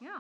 Yeah.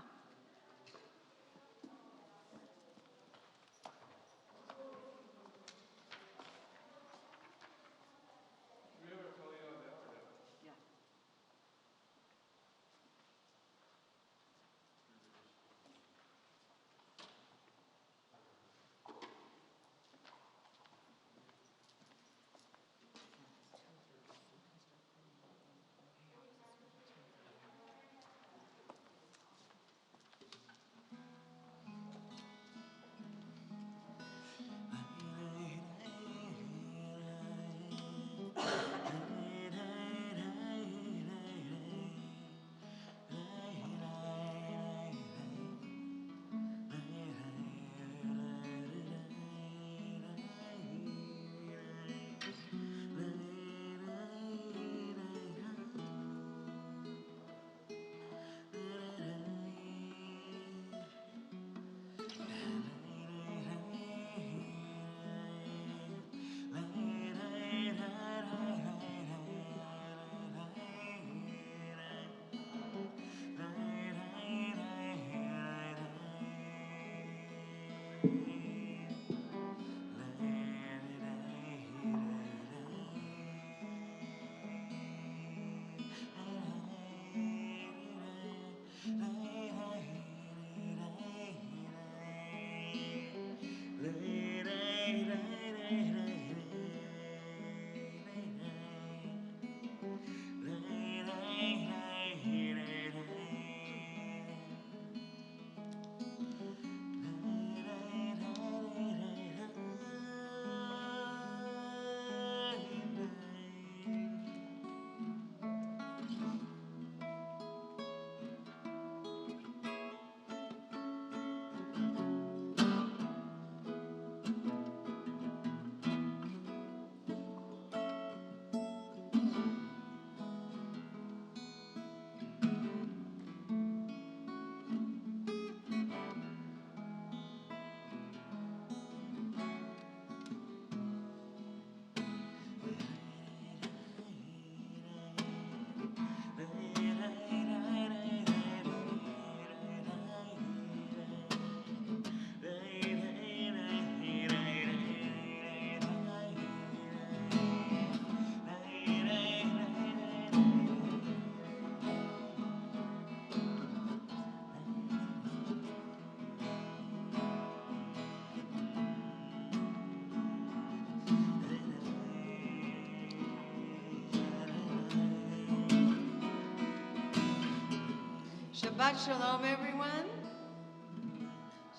Shabbat Shalom, everyone.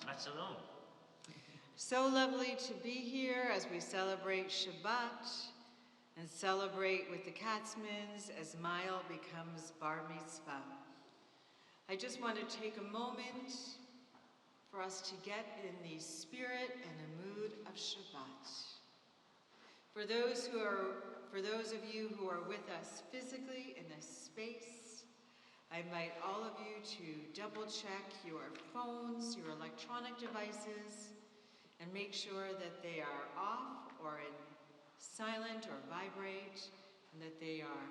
Shabbat Shalom. So lovely to be here as we celebrate Shabbat and celebrate with the Katzmans as Mael becomes Bar Mitzvah. I just want to take a moment for us to get in the spirit and a mood of Shabbat. For those of you who are with us physically in this space, I invite all of you to double check your phones, your electronic devices, and make sure that they are off or in silent or vibrate, and that they are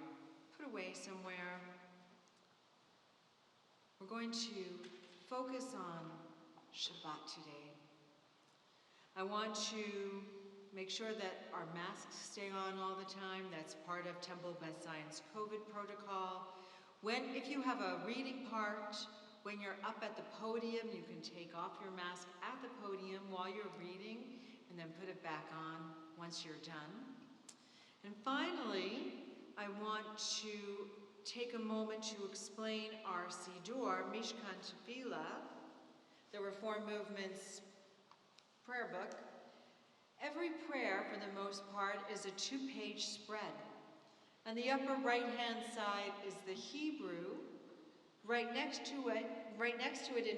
put away somewhere. We're going to focus on Shabbat today. I want to make sure that our masks stay on all the time. That's part of Temple Beth Zion's COVID protocol. If you have a reading part, when you're up at the podium, you can take off your mask at the podium while you're reading and then put it back on once you're done. And finally, I want to take a moment to explain our Siddur, Mishkan Tefillah, the Reform Movement's prayer book. Every prayer, for the most part, is a 2-page spread. On the upper right-hand side is the Hebrew. Right next to it in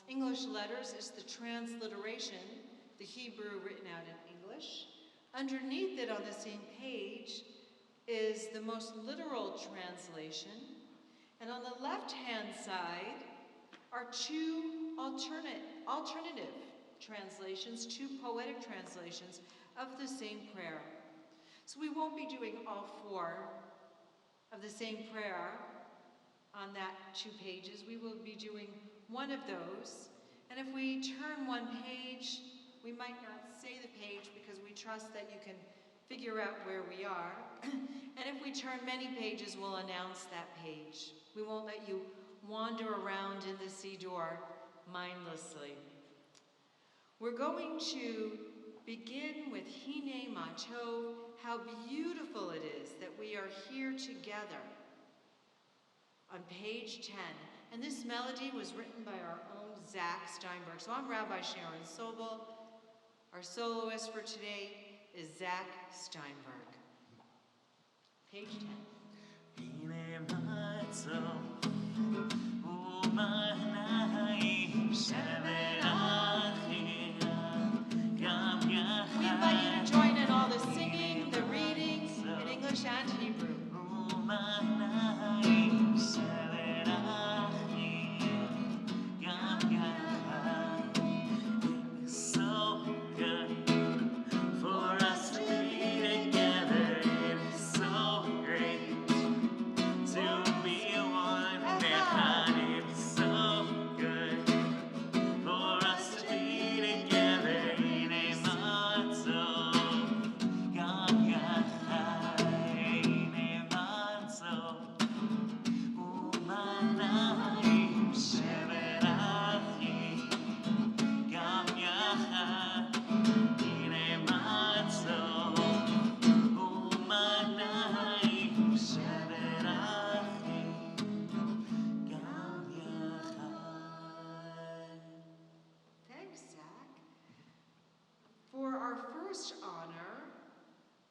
English letters is the transliteration, the Hebrew written out in English. Underneath it on the same page is the most literal translation. And on the left-hand side are 2 alternative translations, 2 poetic translations of the same prayer. So we won't be doing all 4 of the same prayer on on that 2 pages. We will be doing one of those. And if we turn one page, we might not say the page because we trust that you can figure out where we are. And if we turn many pages, we'll announce that page. We won't let you wander around in the Siddur mindlessly. We're going to begin with Hine Matov, how beautiful it is that we are here together on page 10. And this melody was written by our own Zach Steinberg. So I'm Rabbi Sharon Sobel. Our soloist for today is Zach Steinberg. Page 10. We invite you to join in all the singing, the reading, in English and Hebrew.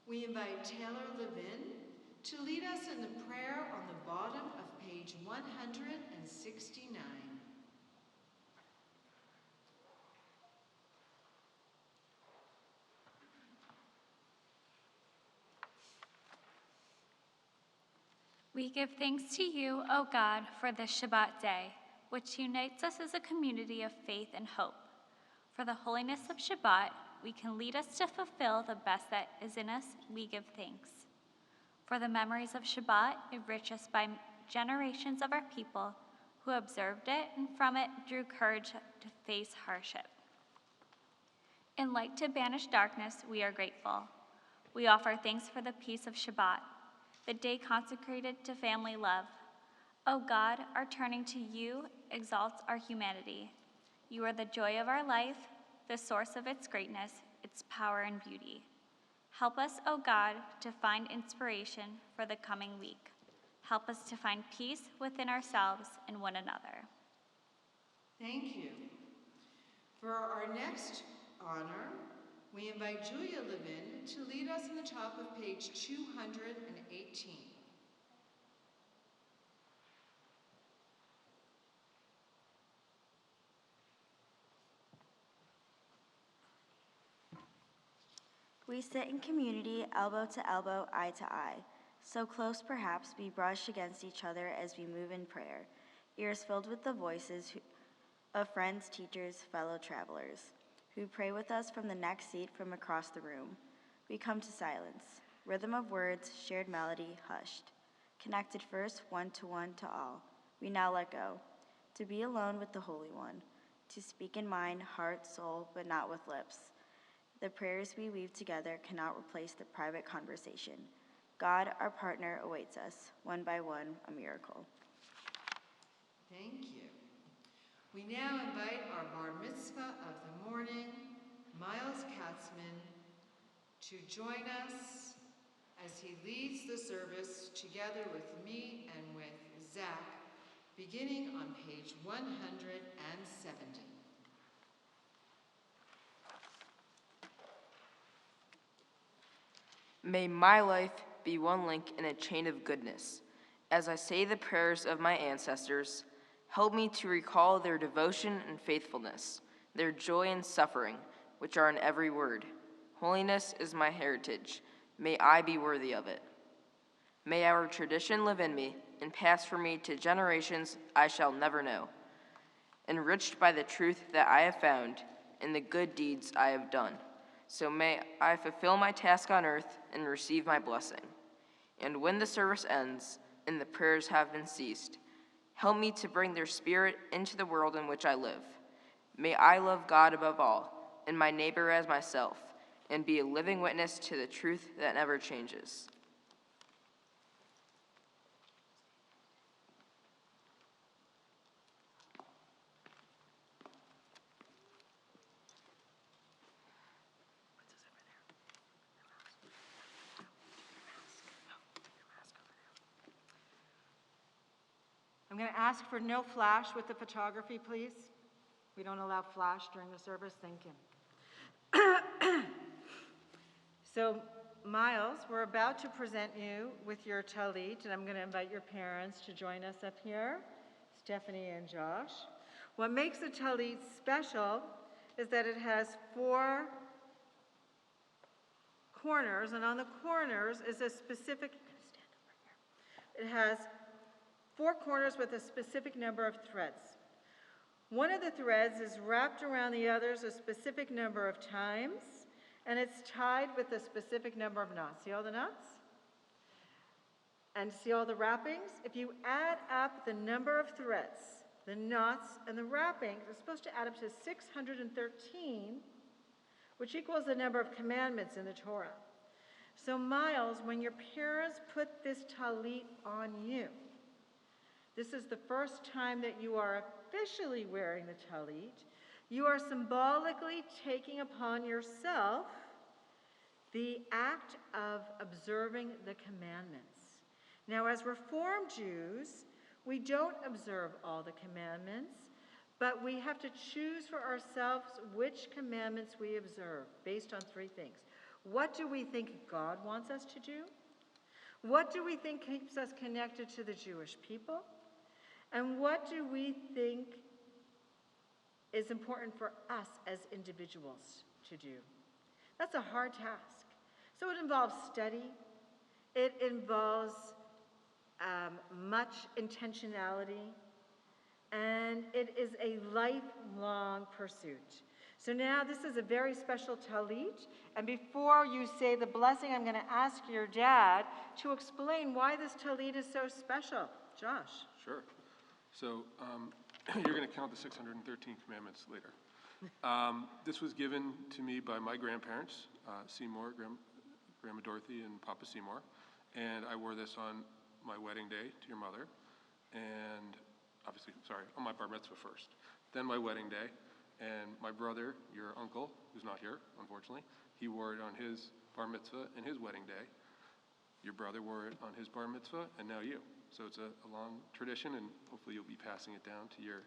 We invite Taylor Levin to lead us in the prayer on the bottom of page 169. We give thanks to you, O God, for this Shabbat day, which unites us as a community of faith and hope. For the holiness of Shabbat, we can lead us to fulfill the best that is in us, we give thanks. For the memories of Shabbat, enrich us by generations of our people who observed it and from it drew courage to face hardship. In light to banish darkness, we are grateful. We offer thanks for the peace of Shabbat, the day consecrated to family love. O God, our turning to you exalts our humanity. You are the joy of our life, the source of its greatness, its power and beauty. Help us, O God, to find inspiration for the coming week. Help us to find peace within ourselves and one another. Thank you. For our next honor, we invite Julia Levin to lead us in the top of page 218. We sit in community, elbow to elbow, eye to eye, so close perhaps we brush against each other as we move in prayer, ears filled with the voices of friends, teachers, fellow travelers, who pray with us from the next seat from across the room. We come to silence, rhythm of words, shared melody, hushed, connected first one to all. We now let go, to be alone with the Holy One, to speak in mind, heart, soul, but not with lips. The prayers we weave together cannot replace the private conversation. God, our partner, awaits us, one by one, a miracle. Thank you. We now invite our bar mitzvah of the morning, Miles Katzman, to join us as he leads the service together with me and with Zach, beginning on page 170. May my life be one link in a chain of goodness. As I say the prayers of my ancestors, help me to recall their devotion and faithfulness, their joy and suffering, which are in every word. Holiness is my heritage. May I be worthy of it. May our tradition live in me and pass from me to generations I shall never know, enriched by the truth that I have found in the good deeds I have done. So may I fulfill my task on earth and receive my blessing. And when the service ends and the prayers have been ceased, Help me to bring their spirit into the world in which I live. May I love God above all, and my neighbor as myself, and be a living witness to the truth that never changes. I'm going to ask for no flash with the photography, please. We don't allow flash during the service. Thank you. So, Miles, we're about to present you with your talit, and I'm going to invite your parents to join us up here, Stephanie and Josh. What makes the talit special is that it has 4 corners, and on the corners is a specific, it has 4 corners with a specific number of threads. One of the threads is wrapped around the others a specific number of times, and it's tied with a specific number of knots. See all the knots? And see all the wrappings? If you add up the number of threads, the knots, and the wrappings, it's supposed to add up to 613, which equals the number of commandments in the Torah. So Miles, when your parents put this talit on you, this is the first time that you are officially wearing the talit. You are symbolically taking upon yourself the act of observing the commandments. Now, as Reformed Jews, we don't observe all the commandments, but we have to choose for ourselves which commandments we observe based on 3 things. What do we think God wants us to do? What do we think keeps us connected to the Jewish people? And what do we think is important for us as individuals to do? That's a hard task. So it involves study. It involves much intentionality. And it is a lifelong pursuit. So now this is a very special talit. And before you say the blessing, I'm going to ask your dad to explain why this talit is so special. Josh. Sure. So you're going to count the 613 commandments later. This was given to me by my grandparents, Seymour, Grandma Dorothy and Papa Seymour. And I wore this on my wedding day to your mother. And obviously, on my bar mitzvah first. Then my wedding day. And my brother, your uncle, who's not here, unfortunately, he wore it on his bar mitzvah and his wedding day. Your brother wore it on his bar mitzvah, and now you. So it's a long tradition, and hopefully you'll be passing it down to your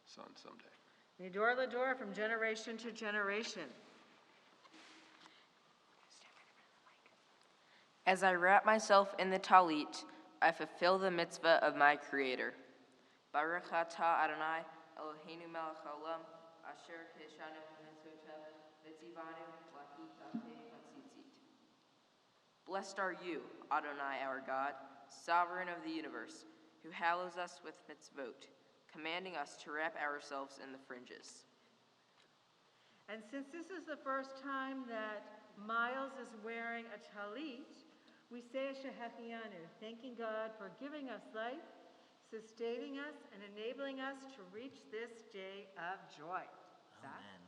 son someday. Midor Lador, from generation to generation. As I wrap myself in the talit, I fulfill the mitzvah of my Creator. Baruch atah Adonai Eloheinu melech haolam, asher keshanu mitzvotav v'tzivanu la'hi tatei hatzitzit. Blessed are you, Adonai our God, sovereign of the universe, who hallows us with mitzvot, commanding us to wrap ourselves in the fringes. And since this is the first time that Miles is wearing a talit, we say a Shehechianu, thanking God for giving us life, sustaining us, and enabling us to reach this day of joy. Amen.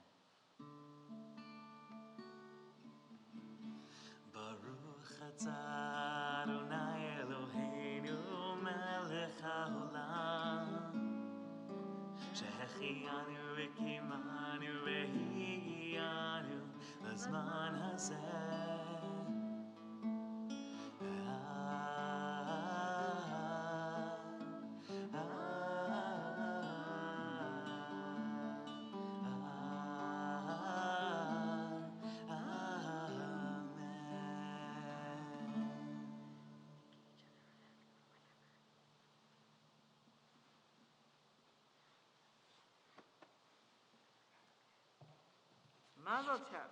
Baruch atah Adonai Eloheinu melech haolam, shehechianu v'kimanu v'higianu l'zman hazeh. Mazel tov.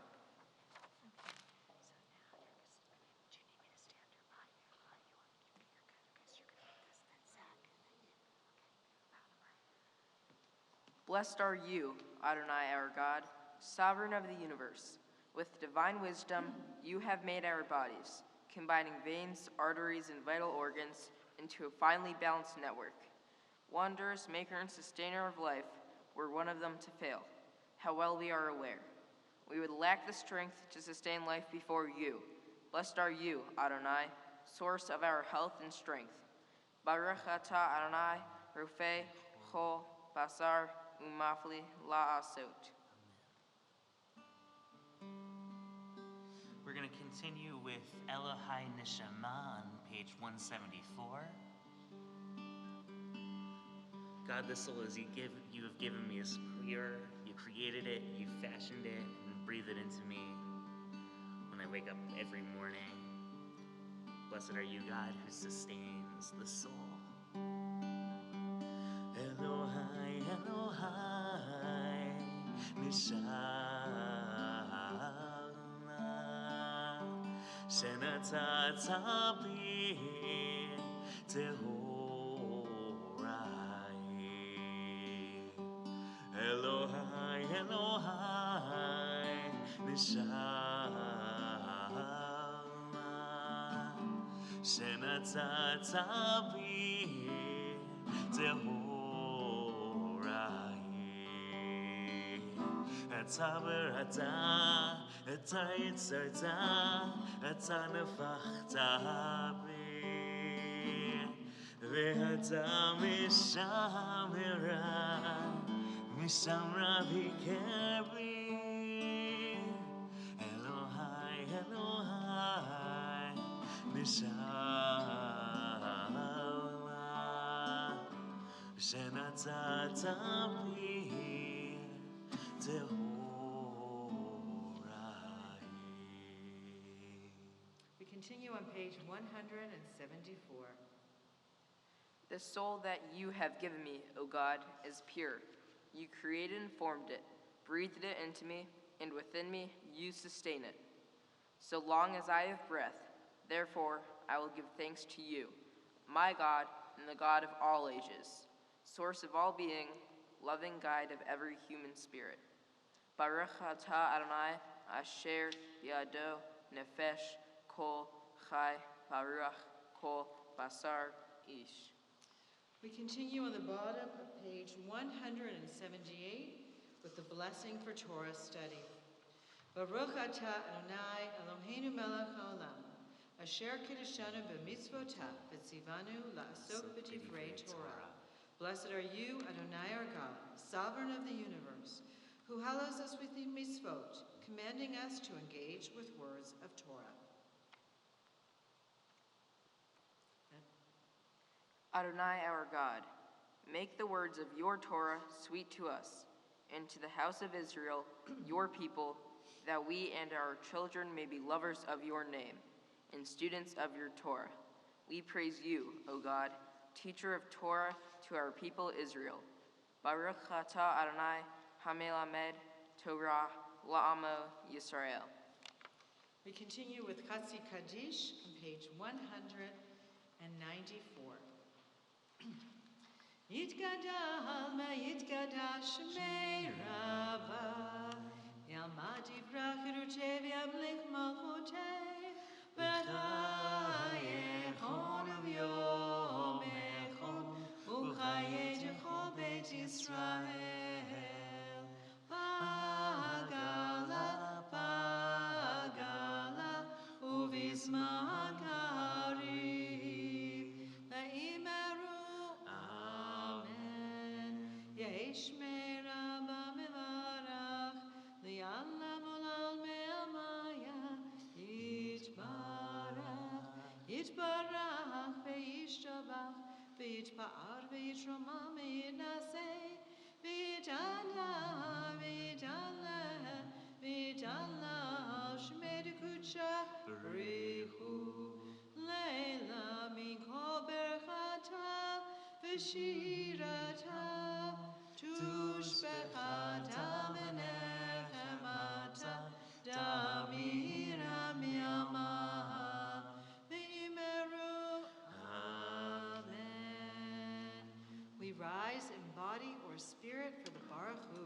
Blessed are you, Adonai our God, sovereign of the universe. With divine wisdom, you have made our bodies, combining veins, arteries, and vital organs into a finely balanced network. Wanderers, maker and sustainer of life, were one of them to fail. How well we are aware. We would lack the strength to sustain life before you. Blessed are you, Adonai, source of our health and strength. Baruch atah Adonai, Rofei, Chol, Basar, Umafli, La'asot. We're going to continue with Elohai Neshama on page 174. God, the soul as you have given me is pure. You created it, you fashioned it, and breathed it into me when I wake up every morning. Blessed are you, God, who sustains the soul. Elohai, Elohai, Neshama, Shenata Bi Tehorai. Elohai, Elohai, Neshama, Shenata Bi Tehorai. Ata berata, ata yitzarta, ata nefachta bi, ve'ata mishamra bikebi. Elohai, Elohai, neshama, shenatata bi tehorai. We continue on page 174. The soul that you have given me, O God, is pure. You created and formed it, breathed it into me, and within me you sustain it. So long as I have breath, therefore I will give thanks to you, my God and the God of all ages, source of all being, loving guide of every human spirit. Baruch atah Adonai, asher biado nefesh kol chai baruch kol basar ish. We continue on the bottom of page 178 with the blessing for Torah study. Baruch atah Adonai Eloheinu melech haolam, asher kiddushanu b'mitzvotav v'tzivanu la'asok b'divrei Torah. Blessed are you, Adonai our God, sovereign of the universe, who hallows us with the mitzvot, commanding us to engage with words of Torah. Adonai our God, make the words of your Torah sweet to us, and to the house of Israel, your people, that we and our children may be lovers of your name, and students of your Torah. We praise you, O God, teacher of Torah to our people Israel. Baruch atah Adonai, hamelamed Torah la'amo Yisrael. We continue with Chatzi Kaddish on page 194. Yitgadal ma yitgadash me rava, yamad yivrach rutev yamlich malchotei, b'chaye chon v'yomechon, u'chaye jechol beit Yisrael. Pagala, pagala, uvizman karib, la'imeru. Amen. Yeshme Rabba Mevarach, Li'alam Olal Me'amaya, Yitbarach, Yitbarach, Ve'yishtabach, Ve'yitpa'ar, Ve'yitromam, Ve'yinaseh, Ve'yitala, Ve'yitala, Ve'yitala, Shmei Dekutsha, B'richu, Leila, Mikol Berchata, V'shirata, Tushbechata, V'nechemata, Damira mi'amaha, V'imeru. Amen. We rise in body or spirit for the Baruch Hu.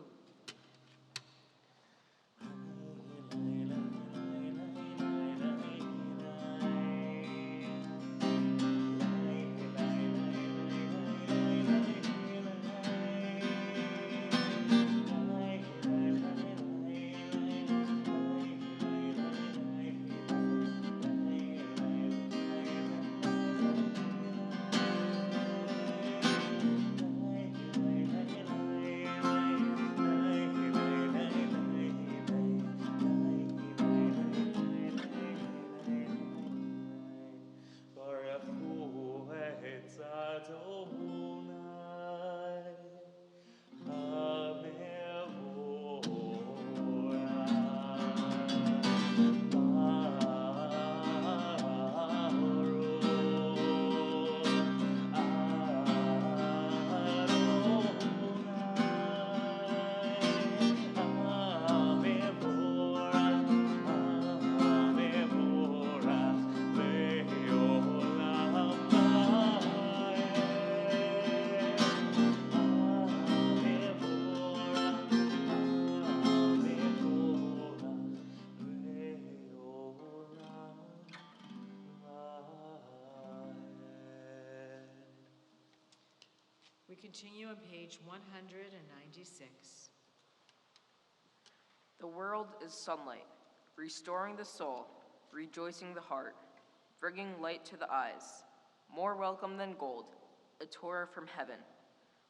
We continue on page 196. The world is sunlight, restoring the soul, rejoicing the heart, bringing light to the eyes, more welcome than gold, a Torah from heaven.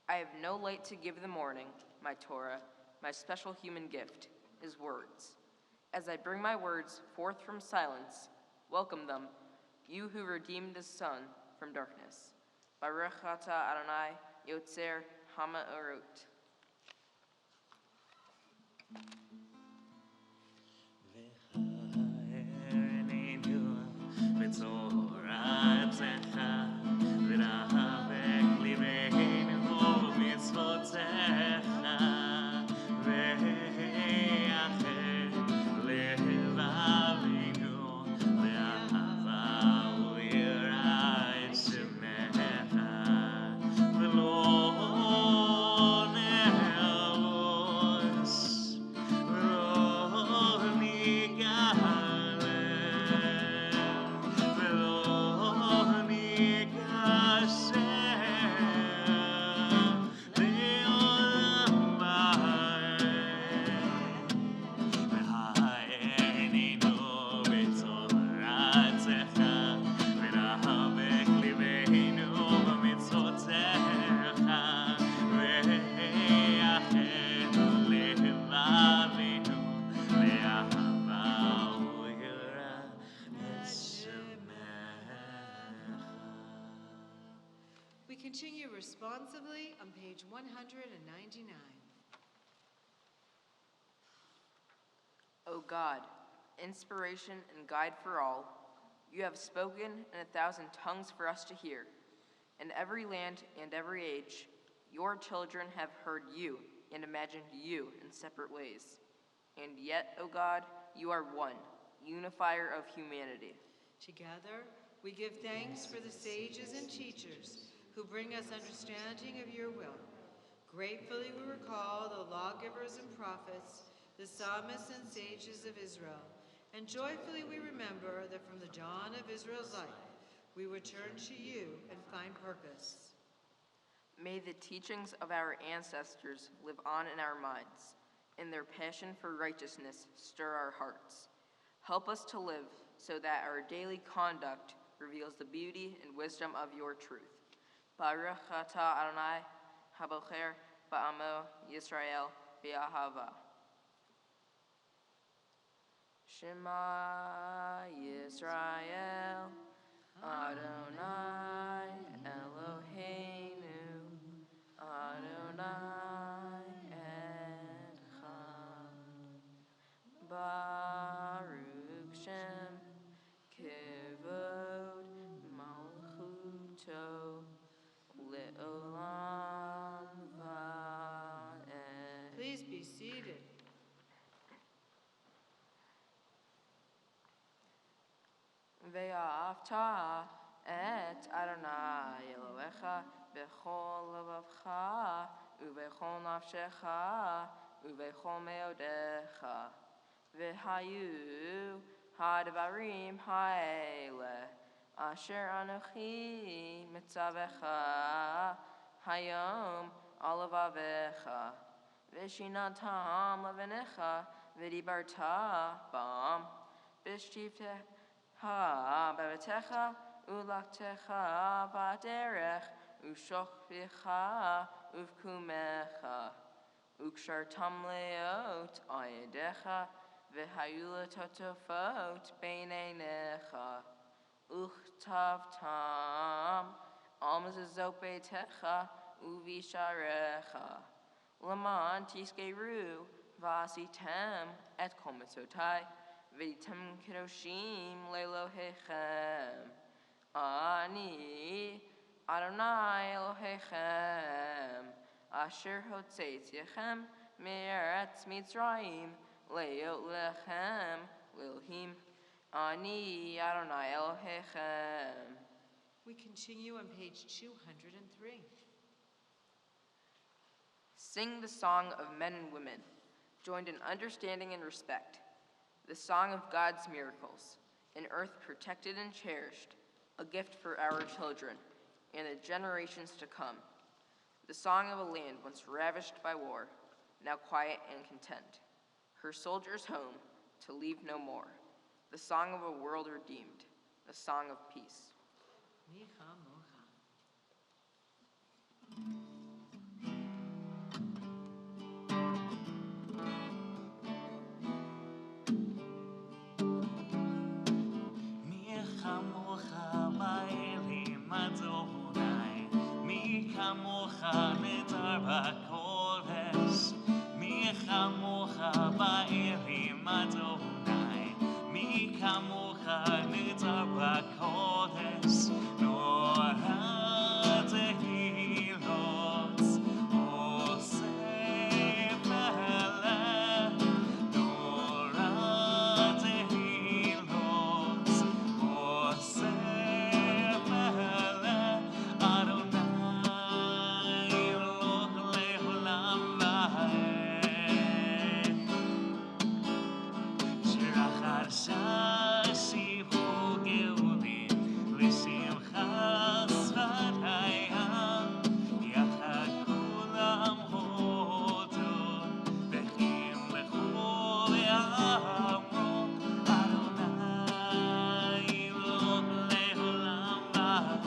I have no light to give the morning, my Torah, my special human gift, is words. As I bring my words forth from silence, welcome them, you who redeemed the sun from darkness. Baruch atah Adonai, Yotzer Hamaorot. We continue responsibly on page 199. O God, inspiration and guide for all, you have spoken in 1,000 tongues for us to hear. In every land and every age, your children have heard you and imagined you in separate ways. And yet, O God, you are one, unifier of humanity. Together, we give thanks for the sages and teachers who bring us understanding of your will. Gratefully we recall the lawgivers and prophets, the psalmists and sages of Israel, and joyfully we remember that from the dawn of Israel's life, we return to you and find purpose. May the teachings of our ancestors live on in our minds, and their passion for righteousness stir our hearts. Help us to live so that our daily conduct reveals the beauty and wisdom of your truth. Baruch atah Adonai, habocher ba'amo Yisrael b'ahava. Shema Yisrael, Adonai Eloheinu, Adonai Echad. Baruch Shem, Kevod Malchuto, Le'olam Va'ed. Please be seated. Ve'afta et Adonai Elohecha b'chol levavcha u'b'chol nafshecha u'b'chol meodecha v'hayu hadvarim ha'ele asher anochi mitzavecha hayom alavavecha v'shinatam levenecha v'dibarta bam b'shtifte ha bevetecha ulaktecha baderech ushokvicha uvkumecha ukshartam leot ayedecha v'hayula totofot beinenecha uchtavtam almazazot beitecha uvisharecha laman tiskeru vasitem et kol mitzotai V'yitem kedoshim le'Elohechem. Ani Adonai Elohechem, asher hotzeitechem me'eretz Mitzrayim le'yot lechem le'Elohim. Ani Adonai Elohechem. We continue on page 203. Sing the song of men and women, joined in understanding and respect. The song of God's miracles, an earth protected and cherished, a gift for our children and the generations to come. the song of a land once ravished by war, now quiet and content, her soldiers home to leave no more, the song of a world redeemed, the song of peace. Micha mocha. מי כמוך באלים אדוני, מי כמוך נדר בקודש, מי כמוך באלים אדוני, מי כמוך נדר בקודש, נורא תהילות עושה פלא, נורא תהילות עושה פלא, אדוני אלוהים לעולם ועד. שירה חדשה שיבחו גאולים, לשמחה שפתיה, יחד כולם הודו, וימלכו ויאמרו, אדוני אלוהים לעולם ועד.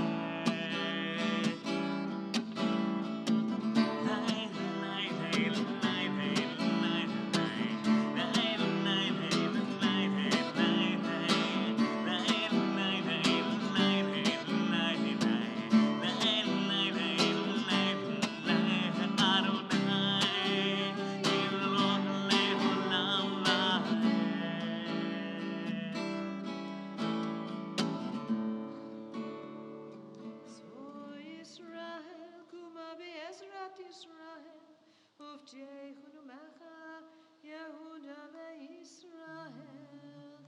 So Israel, kuma be'ezrat Israel, uvtehunu mecha Yehuda ve'Israel.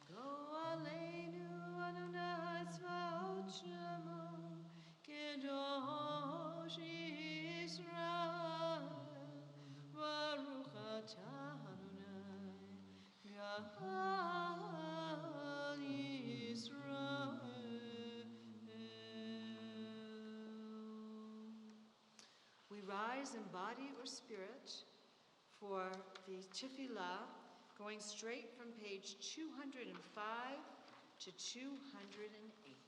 Go aleinu Adonai tzvaot shemo, Kedosh Israel, Baruch atah Adonai, Ga'al Yisrael. We rise in body or spirit for the tefillah, going straight from page 205 to 208.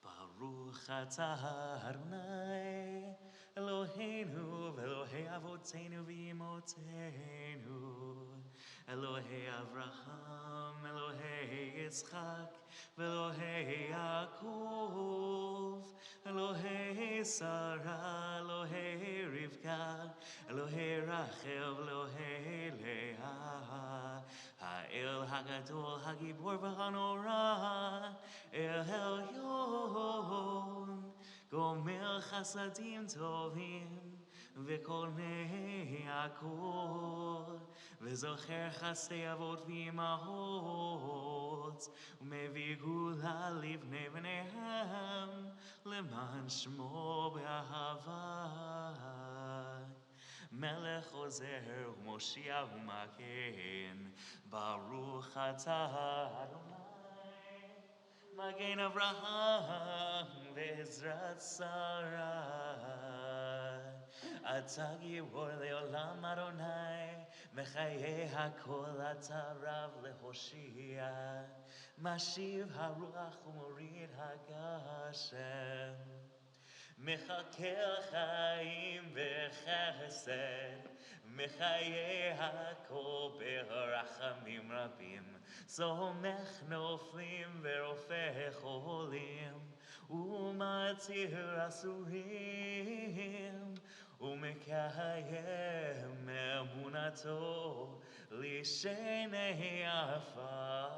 Baruch atah Adonai, Eloheinu ve'Elohei avotenu v'imotenu, Elohei Avraham, Elohei Yitzchak, ve'Elohei Yaakov, Elohei Sarah, Elohei Rivka, Elohei Rachel, Elohei Leah, Ha'el Hagadol, Hagibor v'Hanora, El Elyon, Gomer Chasadim Tovim, V'Kolnei Akol, V'Zocher Chasdei Avot V'Imahot, U'Mevi Gula Livnei B'neihem, Leman Shmo B'Ahava. Melech Ozer U'Moshiach U'Magen, Baruch atah Adonai, Magen Avraham ve'Ezrat Sarah. Atah Gibor le'olam Adonai, Mechayei hakol atah Rav le'Hoshia, Mashiv haruach u'morid hagashem. מחכה חיים וחסד, מחיי הכל ברחמים רבים, סומך נופלים ורופא חולים, ומצהיר אסורים, ומקיים אמונתו לשני עפר.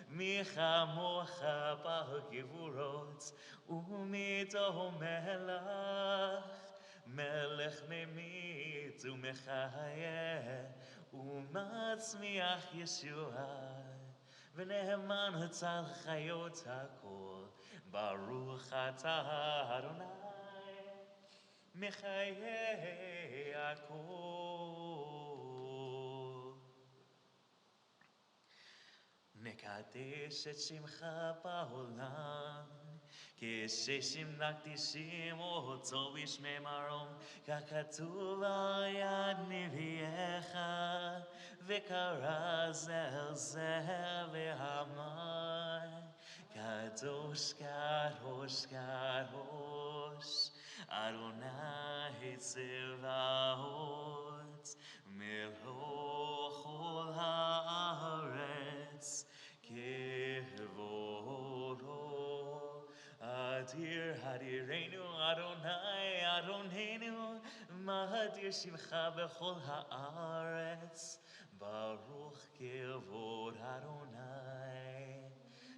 מי כמוך בגבורות ומיתו מלך, מלך ממית ומחיה ומצמיח ישועה, ונאמן הצל חיות הכל, ברוך אתה אדוני מחיי הכל. נקדש את שמך בעולם, כששמך קדישים אותו בשמי מרום, ככתוב על יד נביאך, וקרא זה אל זה ואמר, קדוש קדוש קדוש, אדוני צבאות, מלוא כל הארץ, כבודו. אדיר אדירנו אדוני אדוננו, מאדיר שמך בכל הארץ, ברוך כבוד אדוני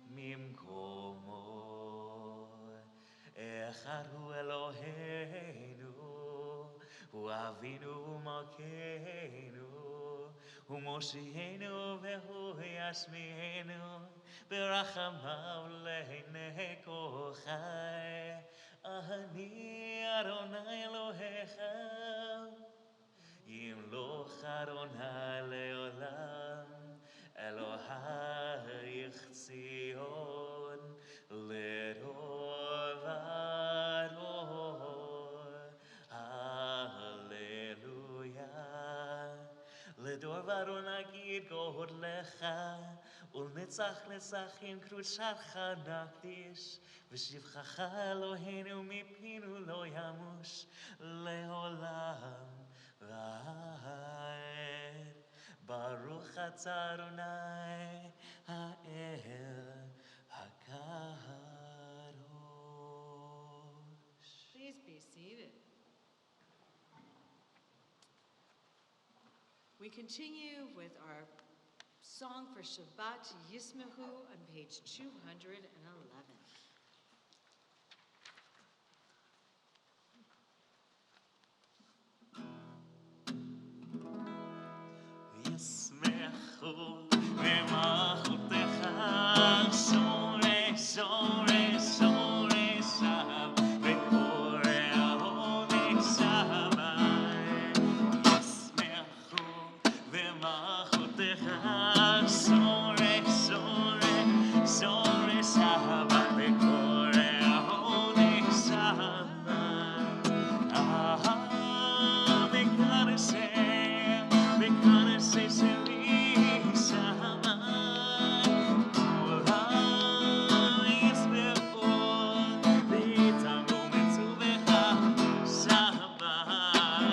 ממקומו. אחד הוא אלוהינו, הוא אבינו ומלכנו, הוא מושיענו והוא ישמיענו, ברחמיו לעיני כל חי. אני אדוני אלוהיך, ימלוך אדוני לעולם, אלוהיך ציון לדור ודור. הללויה. לדור ודור נגיד גודלך, ולנצח נצחים קדושתך נקדיש, ושבחך אלוהינו מפינו לא ימוש לעולם ועד. ברוך אתה אדוני האל הקדוש. Please be seated. We continue with our song for Shabbat Yismehu on page 211. ישמחו במלכותך, שורי שורי שורי שם, וקורא עוני שמיים. ישמחו במלכותך, שורי שורי שורי שם, וקורא עוני שמיים. מקדש שלי שמיים, כולם ישמחו ויתעלו מצווך שמה.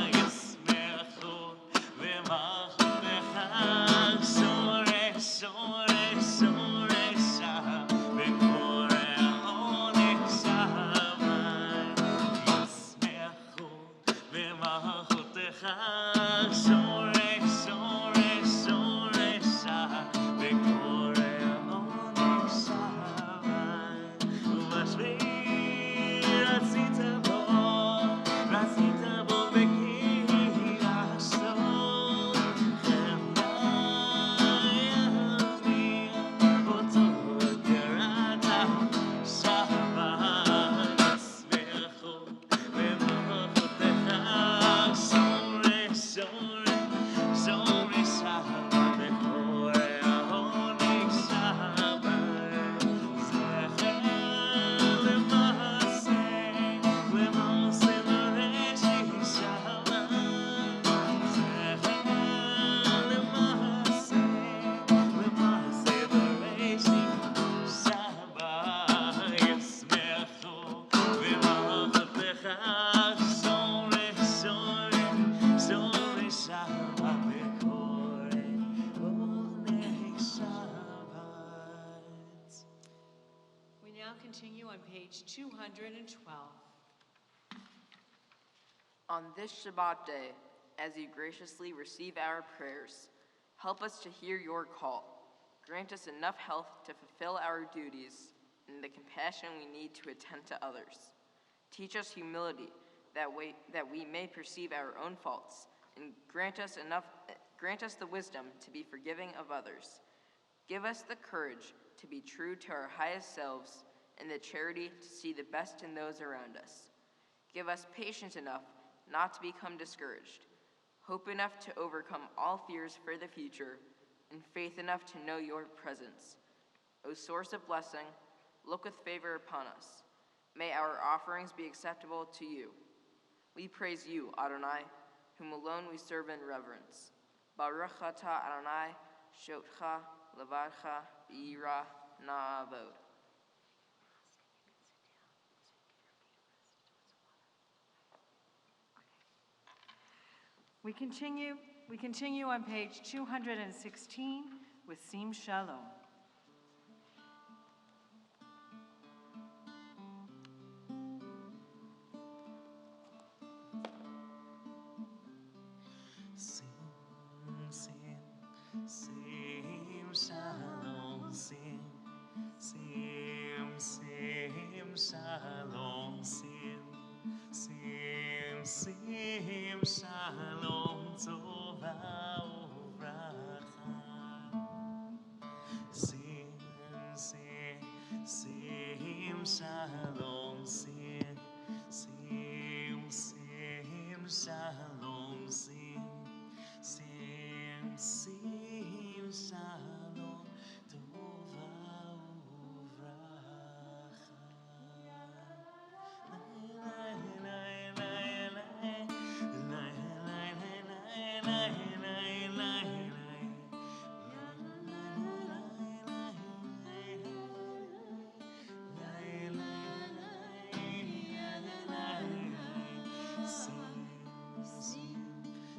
ישמחו במלכותך, שורי שורי שורי שם, וקורא עוני שמיים. ישמחו במלכותך, שורי שורי שורי שם, וקורא עוני שמיים. ומשמי רצית בו וקדשתו, חמלה יביע אותו קראת שמיים. ישמחו במלכותך, שורי שורי 212. On this Shabbat day, as you graciously receive our prayers, help us to hear your call. Grant us enough health to fulfill our duties and the compassion we need to attend to others. Teach us humility that we may perceive our own faults, and grant us the wisdom to be forgiving of others. Give us the courage to be true to our highest selves and the charity to see the best in those around us. Give us patience enough not to become discouraged, hope enough to overcome all fears for the future, and faith enough to know your presence. O source of blessing, look with favor upon us. May our offerings be acceptable to you. We praise you, Adonai, whom alone we serve in reverence. Baruch atah Adonai, shotcha levadcha b'yira na'avod. We continue on page 216 with Sim Shalom. Sim, sim, sim, shalom, sim, sim, sim, shalom, sim, sim, sim, shalom, tova uvracha. Sim, sim, sim, shalom, sim, sim, sim, shalom, sim, sim, sim, shalom, tova uvracha.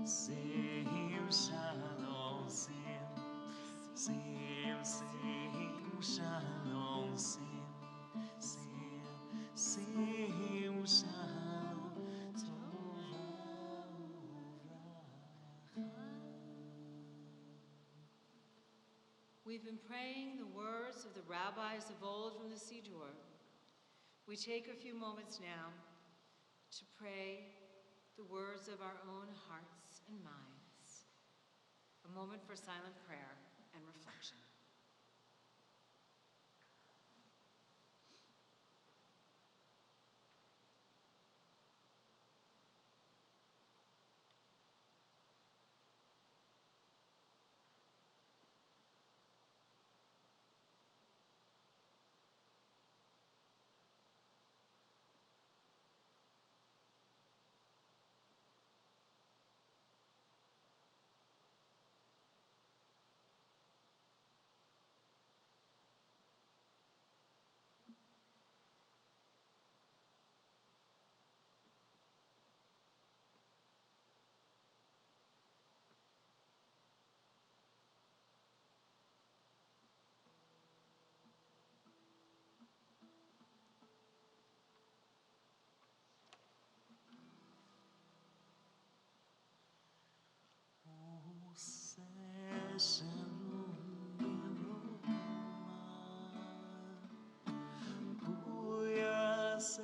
Sim, shalom, sim, sim, sim, shalom, sim, sim, shalom, tova uvracha. We've been praying the words of the rabbis of old from the Siddur. We take a few moments now to pray the words of our own hearts and minds. A moment for silent prayer and reflection.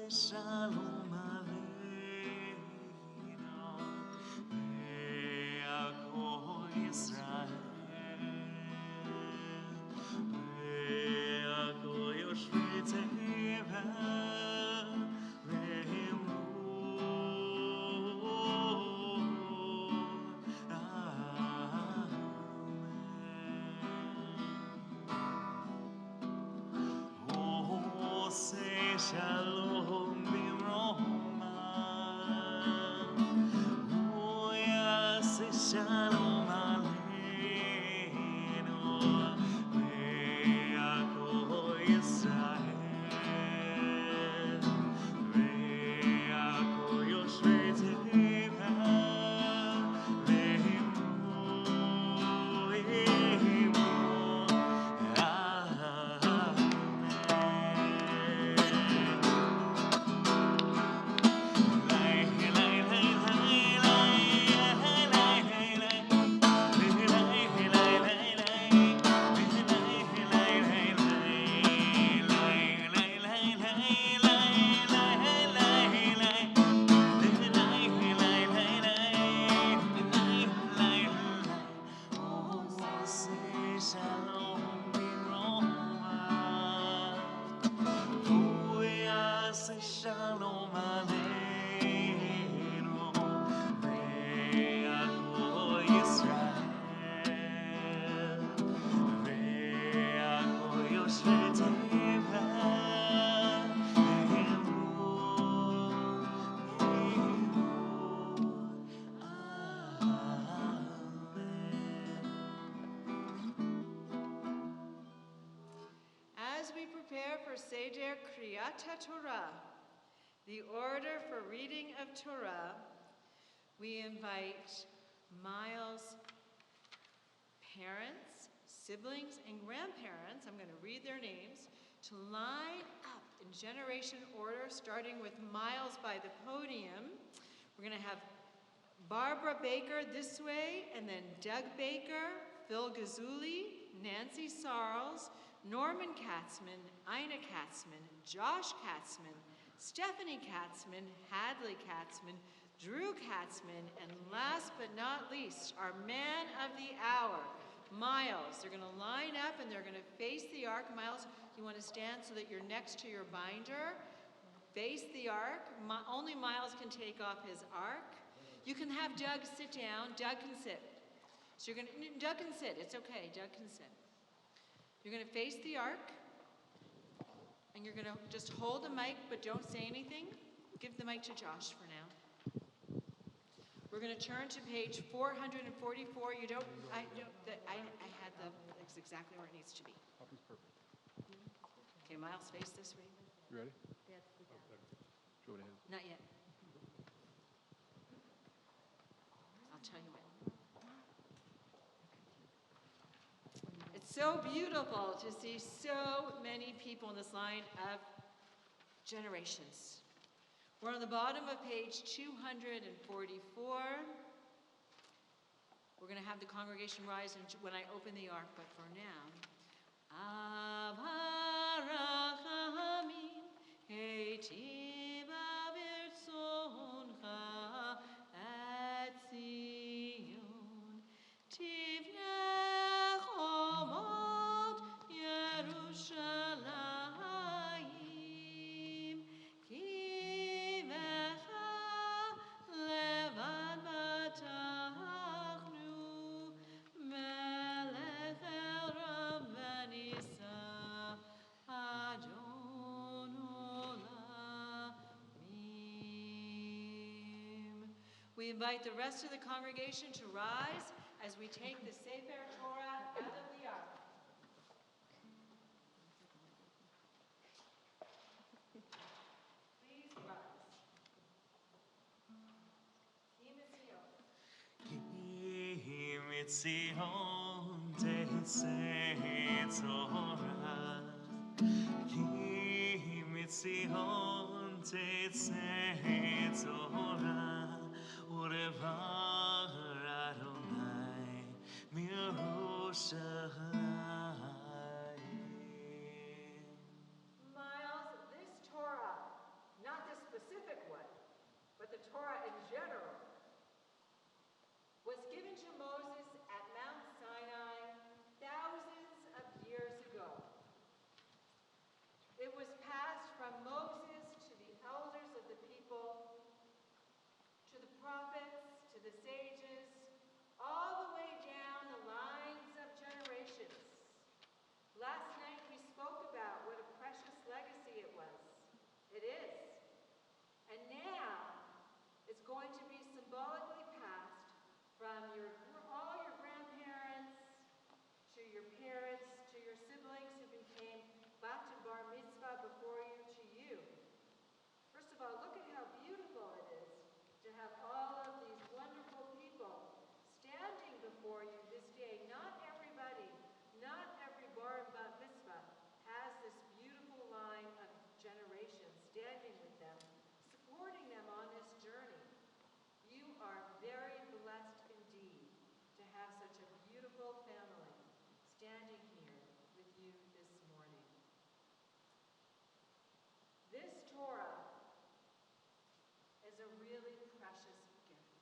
Shalom Aleinu, ve'akol Yisrael, ve'akol yoshvei tevel, ve'emru, Amen. Oh, say shalom b'Roma. Oh, yeah, say shalom aleinu. Ve'akol Yisrael. Ve'akol yoshvei tevel. Ve'emru, Amen. Seder Kriyat Torah, the order for reading of Torah, we invite Miles' parents, siblings, and grandparents, I'm going to read their names, to line up in generation order, starting with Miles by the podium. We're going to have Barbara Baker this way, and then Doug Baker, Phil Gazzulli, Nancy Sarles, Norman Katzman, Ina Katzman, Josh Katzman, Stephanie Katzman, Hadley Katzman, Drew Katzman, and last but not least, our man of the hour, Miles. They're going to line up and they're going to face the ark. Miles, you want to stand so that you're next to your binder. Face the ark. Only Miles can take off his ark. You can have Doug sit down. Doug can sit. So Doug can sit. It's okay. Doug can sit. You're going to face the ark, and you're going to just hold the mic, but don't say anything. Give the mic to Josh for now. We're going to turn to page 444. I had it's exactly where it needs to be. Copy's perfect. Okay, Miles, face this way. You ready? Yes, we got it. Show it ahead. Not yet. I'll tell you when. It's so beautiful to see so many people in this line of generations. We're on the bottom of page 244. We're going to have the congregation rise when I open the ark, but for now, Avarachamim heitiv avirsoncha et Zion tivnech omot Yerushalayim ki vecha levad batachnu melech el venisa Adon olamim. We invite the rest of the congregation to rise as we take the Sefer Torah out of the ark. Please rise. Ki mitzion tetzei Torah. Ki mitzion tetzei Torah. Urevar Adonai miYerushalayim. Miles, this Torah, not the specific one, but the Torah in general, was given to Moses at Mount Sinai thousands of years ago. It was passed from Moses to the elders of the people, to the prophets, to the sages, all the way down the lines of generations. Last night we spoke about what a precious legacy it was. It is. And now it's going to be symbolically passed from all your grandparents, to your parents, to your siblings who became bat and bar mitzvah before you, to you. First of all, look at how beautiful it is to have all of these wonderful people standing before you this day. Not everybody, not every bar and bat mitzvah has this beautiful line of generations standing with them, supporting them on this journey. You are very blessed indeed to have such a beautiful family standing here with you this morning. This Torah is a really precious gift.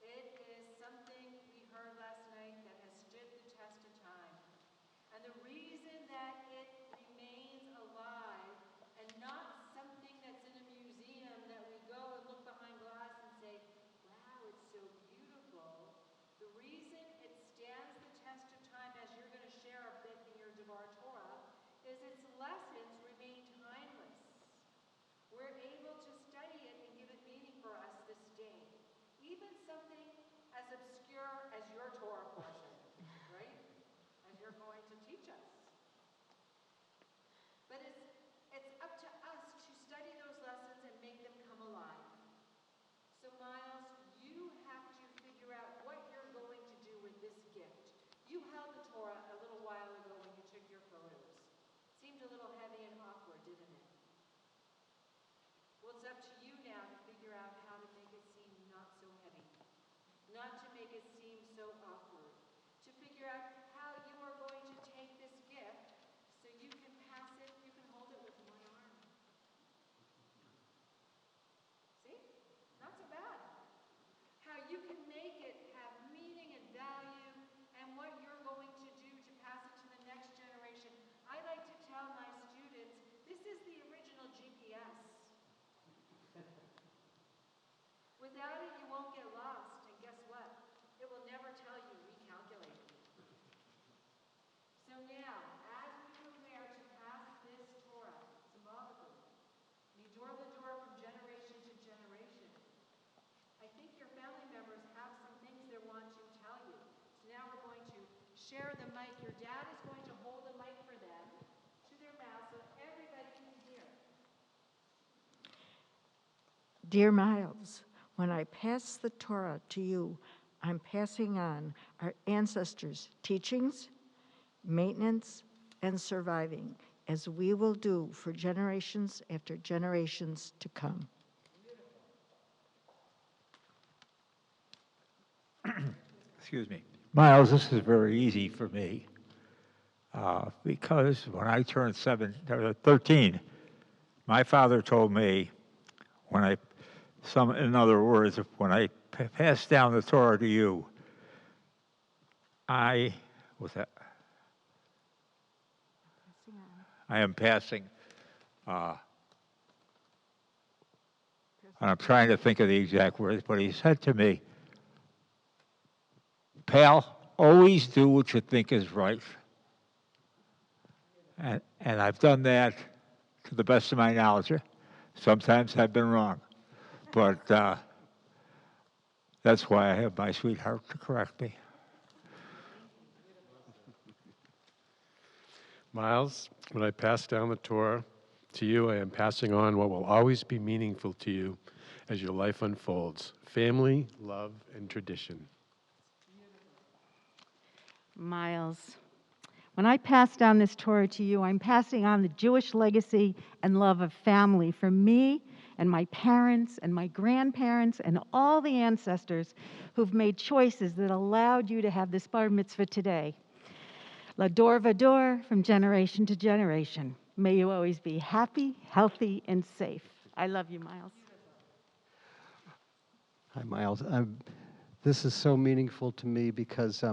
It is something we heard last night that has stood the test of time. And the reason that it remains alive and not something that's in a museum that we go and look behind glass and say, wow, it's so beautiful. The reason it stands the test of time, as you're going to share a bit in your Devar Torah, is its lessons remain timeless. We're able to study it and give it meaning for us this day. Even something as obscure as your Torah portion, right? As you're going to teach us. a little heavy and awkward, didn't it? Well, it's up to you now to figure out how to make it seem not so heavy, not to make it seem so awkward, to figure out how you are going to take this gift so you can pass it, you can hold it with one arm. See? Not so bad. How you can make it have meaning and value and what you're going to do to pass it to the next generation. I like to tell my students, this is the original GPS. Without it, you won't get lost, and guess what? It will never tell you recalculate. So now, as we prepare to pass this Torah symbolically, midor lador from generation to generation, I think your family members have some things they want to tell you. So now we're going to share the mic. Your dad is going to hold the mic for them to their mouth so everybody can hear. Dear Miles, when I pass the Torah to you, I'm passing on our ancestors' teachings, maintenance, and surviving, as we will do for generations after generations to come. Excuse me. Miles, this is very easy for me because when I turned 13, my father told me in other words, when I pass down the Torah to you, I am passing, and I'm trying to think of the exact words, but he said to me, pal, always do what you think is right. And I've done that to the best of my knowledge. Sometimes I've been wrong. But that's why I have my sweetheart to correct me. Miles, when I pass down the Torah to you, I am passing on what will always be meaningful to you as your life unfolds: family, love, and tradition. Miles, when I pass down this Torah to you, I'm passing on the Jewish legacy and love of family for me and my parents and my grandparents and all the ancestors who've made choices that allowed you to have this bar mitzvah today. Lador vador, from generation to generation. May you always be happy, healthy, and safe. I love you, Miles. Hi, Miles. This is so meaningful to me because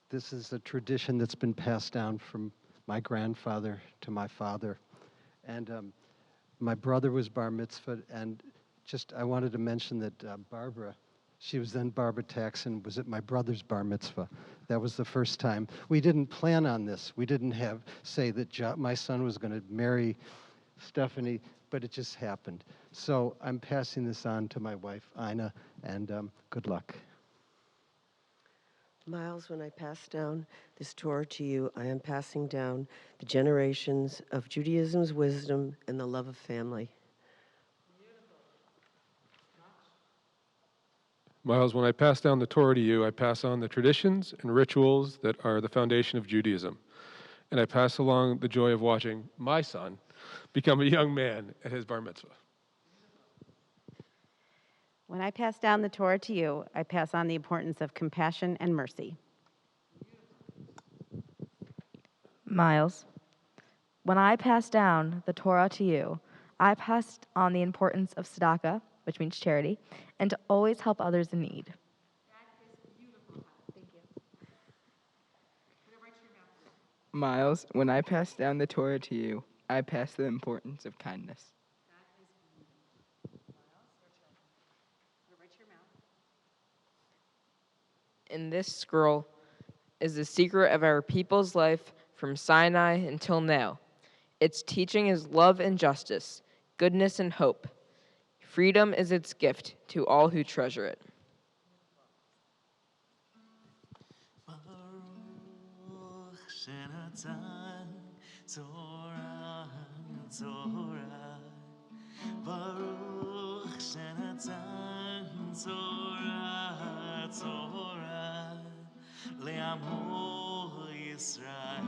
this is a tradition that's been passed down from my grandfather to my father. And my brother was bar mitzvah, and I wanted to mention that Barbara, she was then Barbara Taxon, was at my brother's bar mitzvah. That was the first time. We didn't plan on this. We didn't say that my son was going to marry Stephanie, but it just happened. So I'm passing this on to my wife, Ina, and good luck. Miles, when I pass down this Torah to you, I am passing down the generations of Judaism's wisdom and the love of family. Miles, when I pass down the Torah to you, I pass on the traditions and rituals that are the foundation of Judaism. And I pass along the joy of watching my son become a young man at his bar mitzvah. When I pass down the Torah to you, I pass on the importance of compassion and mercy. Miles, when I pass down the Torah to you, I pass on the importance of tzedakah, which means charity, and to always help others in need. Thank you. Miles, when I pass down the Torah to you, I pass the importance of kindness. In this scroll is the secret of our people's life from Sinai until now. Its teaching is love and justice, goodness and hope. Freedom is its gift to all who treasure it. Le'amo Yisrael,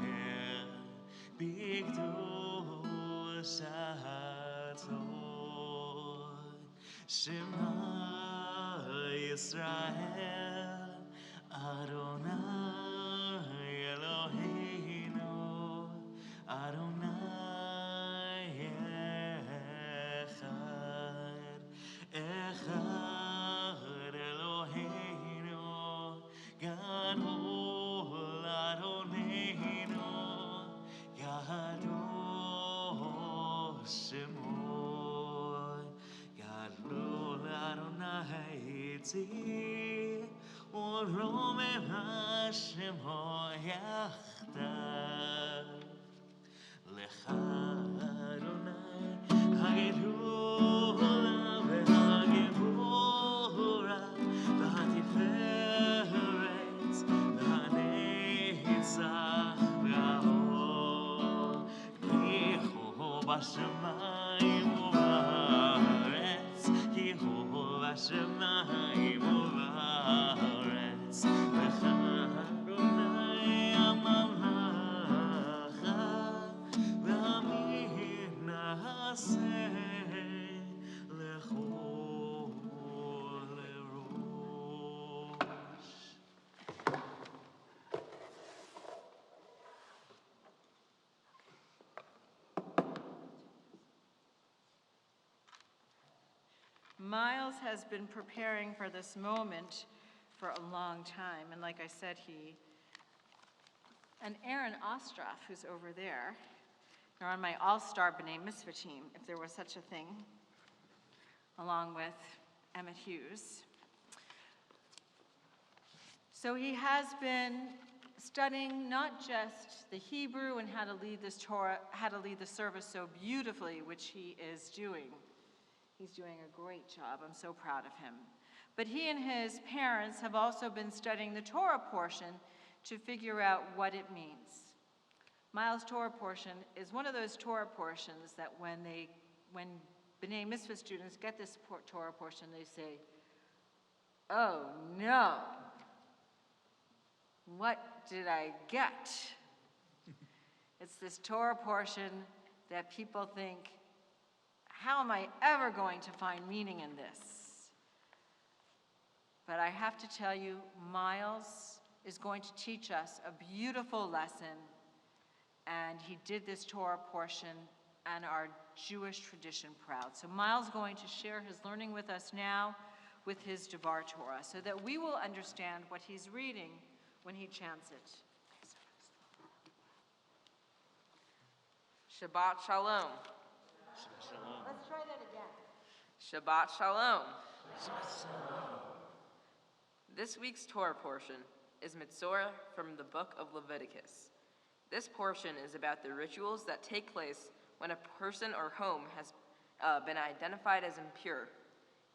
Shema Yisrael, Adonai Eloheinu, Adonai Echad, Echad Eloheinu, Gadol Adonenu, Gadol Shemo, Gadol Adonai Tzir, Uromem Hashemo Yachdav. Lecha Adonai Hagedula v'Hagevura v'Hatiferet v'Hanetzach v'Ha'or Yehu b'Shamayim u'ba'aretz Yehu b'Shamayim u'ba'aretz Lecha Adonai Amalacha V'amir na'aseh lechol lerosh. Miles has been preparing for this moment for a long time, and like I said, and Aaron Ostroff, who's over there, are on my all-star B'nai Mitzvah team, if there was such a thing, along with Emmett Hughes. So he has been studying not just the Hebrew and how to lead this Torah, how to lead the service so beautifully, which he is doing. He's doing a great job. I'm so proud of him. But he and his parents have also been studying the Torah portion to figure out what it means. Miles' Torah portion is one of those Torah portions that when B'nai Mitzvah students get this Torah portion, they say, oh no, what did I get? It's this Torah portion that people think, how am I ever going to find meaning in this? But I have to tell you, Miles is going to teach us a beautiful lesson, and he did this Torah portion and our Jewish tradition proud. So Miles is going to share his learning with us now with his Devar Torah, so that we will understand what he's reading when he chants it. Shabbat Shalom. Let's try that again. Shabbat Shalom. This week's Torah portion is Mitzorah from the book of Leviticus. This portion is about the rituals that take place when a person or home has been identified as impure.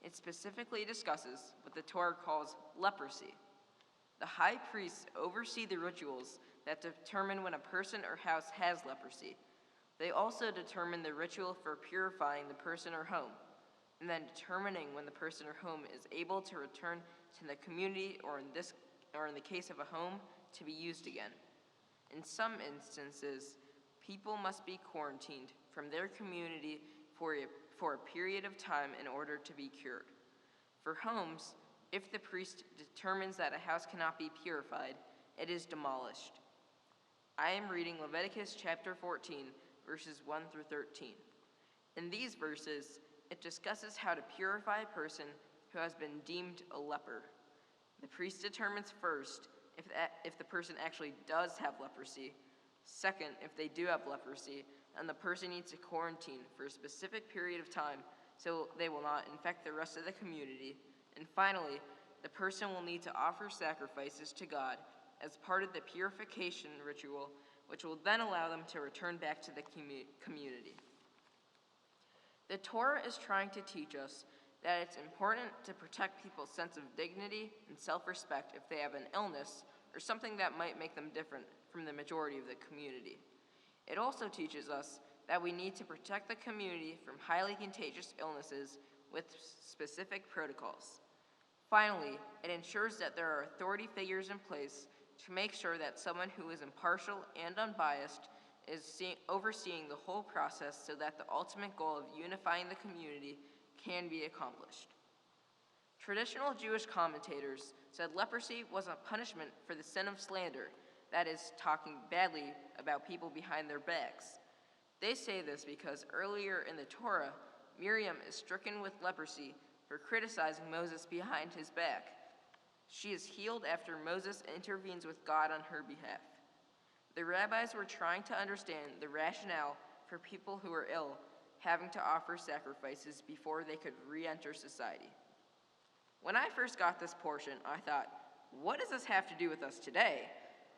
It specifically discusses what the Torah calls leprosy. The high priests oversee the rituals that determine when a person or house has leprosy. They also determine the ritual for purifying the person or home, and then determining when the person or home is able to return to the community, or in the case of a home, to be used again. In some instances, people must be quarantined from their community for a period of time in order to be cured. For homes, if the priest determines that a house cannot be purified, it is demolished. I am reading Leviticus chapter 14, verses 1 through 13. In these verses, it discusses how to purify a person who has been deemed a leper. The priest determines first if the person actually does have leprosy, second, if they do have leprosy, and the person needs to quarantine for a specific period of time so they will not infect the rest of the community, and finally, the person will need to offer sacrifices to God as part of the purification ritual, which will then allow them to return back to the community. The Torah is trying to teach us that it's important to protect people's sense of dignity and self-respect if they have an illness or something that might make them different from the majority of the community. It also teaches us that we need to protect the community from highly contagious illnesses with specific protocols. Finally, it ensures that there are authority figures in place to make sure that someone who is impartial and unbiased is overseeing the whole process so that the ultimate goal of unifying the community can be accomplished. Traditional Jewish commentators said leprosy was a punishment for the sin of slander, that is, talking badly about people behind their backs. They say this because earlier in the Torah, Miriam is stricken with leprosy for criticizing Moses behind his back. She is healed after Moses intervenes with God on her behalf. The rabbis were trying to understand the rationale for people who were ill having to offer sacrifices before they could re-enter society. When I first got this portion, I thought, what does this have to do with us today?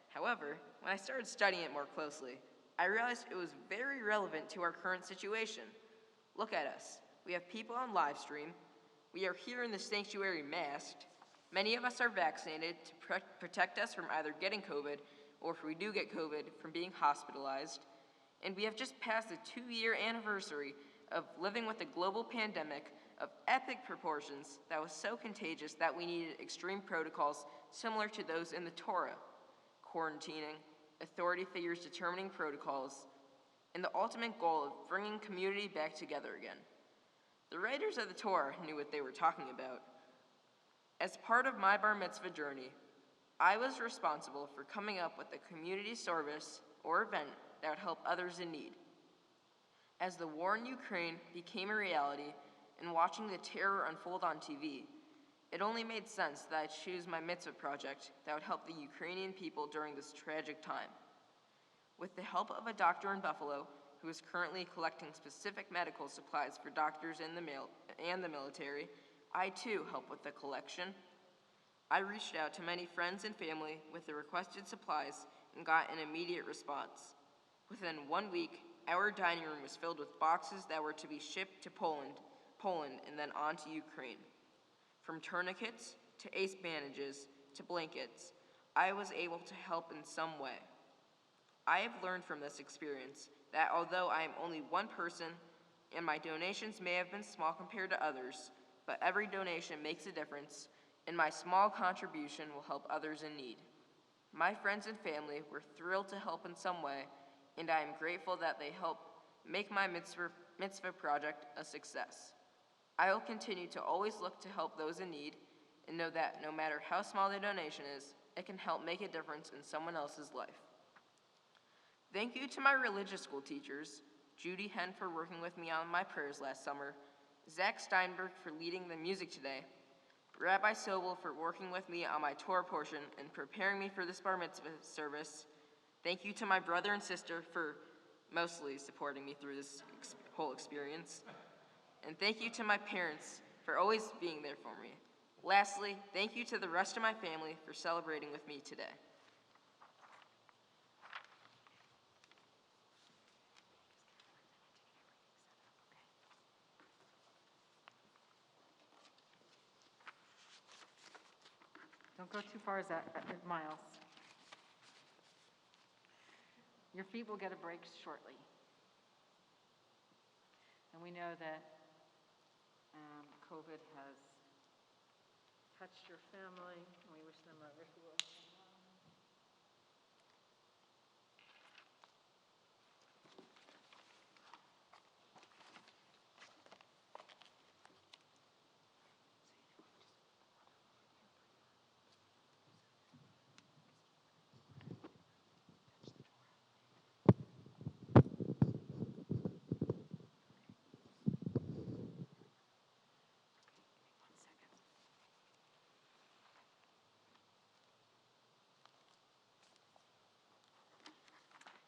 However, when I started studying it more closely, I realized it was very relevant to our current situation. Look at us. We have people on live stream. We are here in the sanctuary masked. Many of us are vaccinated to protect us from either getting COVID or, if we do get COVID, from being hospitalized. And we have just passed the 2-year anniversary of living with a global pandemic of epic proportions that was so contagious that we needed extreme protocols similar to those in the Torah: quarantining, authority figures determining protocols, and the ultimate goal of bringing community back together again. The writers of the Torah knew what they were talking about. As part of my bar mitzvah journey, I was responsible for coming up with a community service or event that would help others in need. As the war in Ukraine became a reality and watching the terror unfold on TV, it only made sense that I choose my mitzvah project that would help the Ukrainian people during this tragic time. With the help of a doctor in Buffalo who is currently collecting specific medical supplies for doctors and the military, I too help with the collection. I reached out to many friends and family with the requested supplies and got an immediate response. Within 1 week, our dining room was filled with boxes that were to be shipped to Poland, and then on to Ukraine. From tourniquets to ace bandages to blankets, I was able to help in some way. I have learned from this experience that although I am only one person and my donations may have been small compared to others, but every donation makes a difference, and my small contribution will help others in need. My friends and family were thrilled to help in some way, and I am grateful that they helped make my mitzvah project a success. I will continue to always look to help those in need and know that no matter how small the donation is, it can help make a difference in someone else's life. Thank you to my religious school teachers, Judy Henn for working with me on my prayers last summer, Zach Steinberg for leading the music today, Rabbi Sobel for working with me on my Torah portion and preparing me for this bar mitzvah service. Thank you to my brother and sister for mostly supporting me through this whole experience. And thank you to my parents for always being there for me. Lastly, thank you to the rest of my family for celebrating with me today. Don't go too far, Miles. Your feet will get a break shortly. And we know that COVID has touched your family, and we wish them a ritual.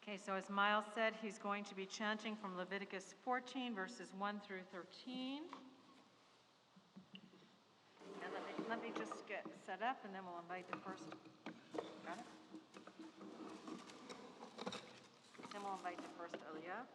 Okay, so as Miles said, he's going to be chanting from Leviticus 14, verses 1 through 13. And let me just get set up, and then we'll invite the first. Got it? Then we'll invite the first Aliyah.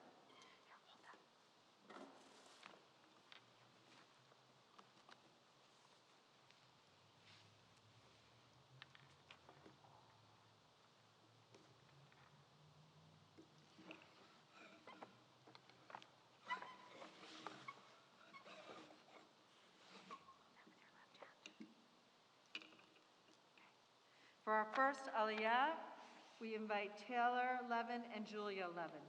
For our first Aliyah, we invite Taylor Levin and Julia Levin.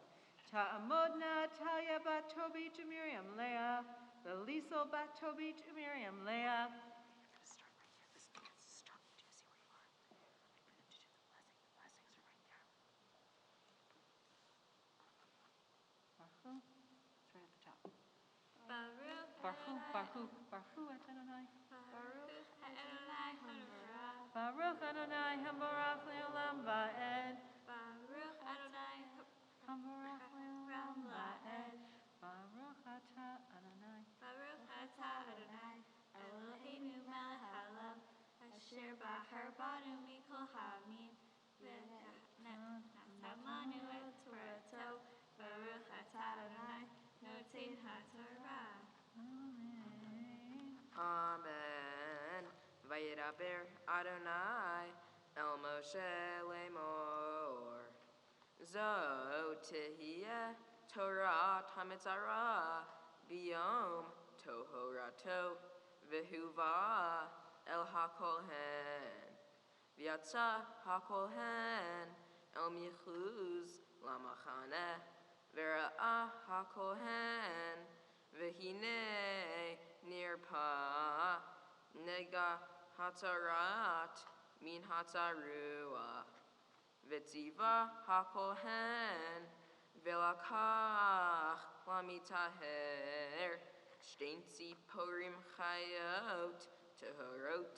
Ta'amodna Talia bat Tobi to Miriam Leah, Belisol bat Tobit Miriam Leah. Baruch, it's right at the top. Baruch Adonai. Baruch Adonai Hambarach Leolam Va'ed. Baruch Adonai Hambarach Leolam Va'ed. Baruch Atah Adonai. Baruch atah Adonai, Eloheinu melech haolam, asher bahar banu mikol ha'amim, v'natan lanu et Torato. Baruch atah Adonai, noten haTorah. Amen. Vayedaber Adonai El Moshe Lemor. Zo tehiyeh Torah Hamitzarah Biyom Tohorato Vehuva El HaKohen. Vyatsa HaKohen El Michuz Lamachane Vera'ah HaKohen Vehine Nirpa Nega Hatzarat Min Hatzarua Vitziva HaKohen Velakach Lamitaher Shteinzi Porim Chayot Tehorot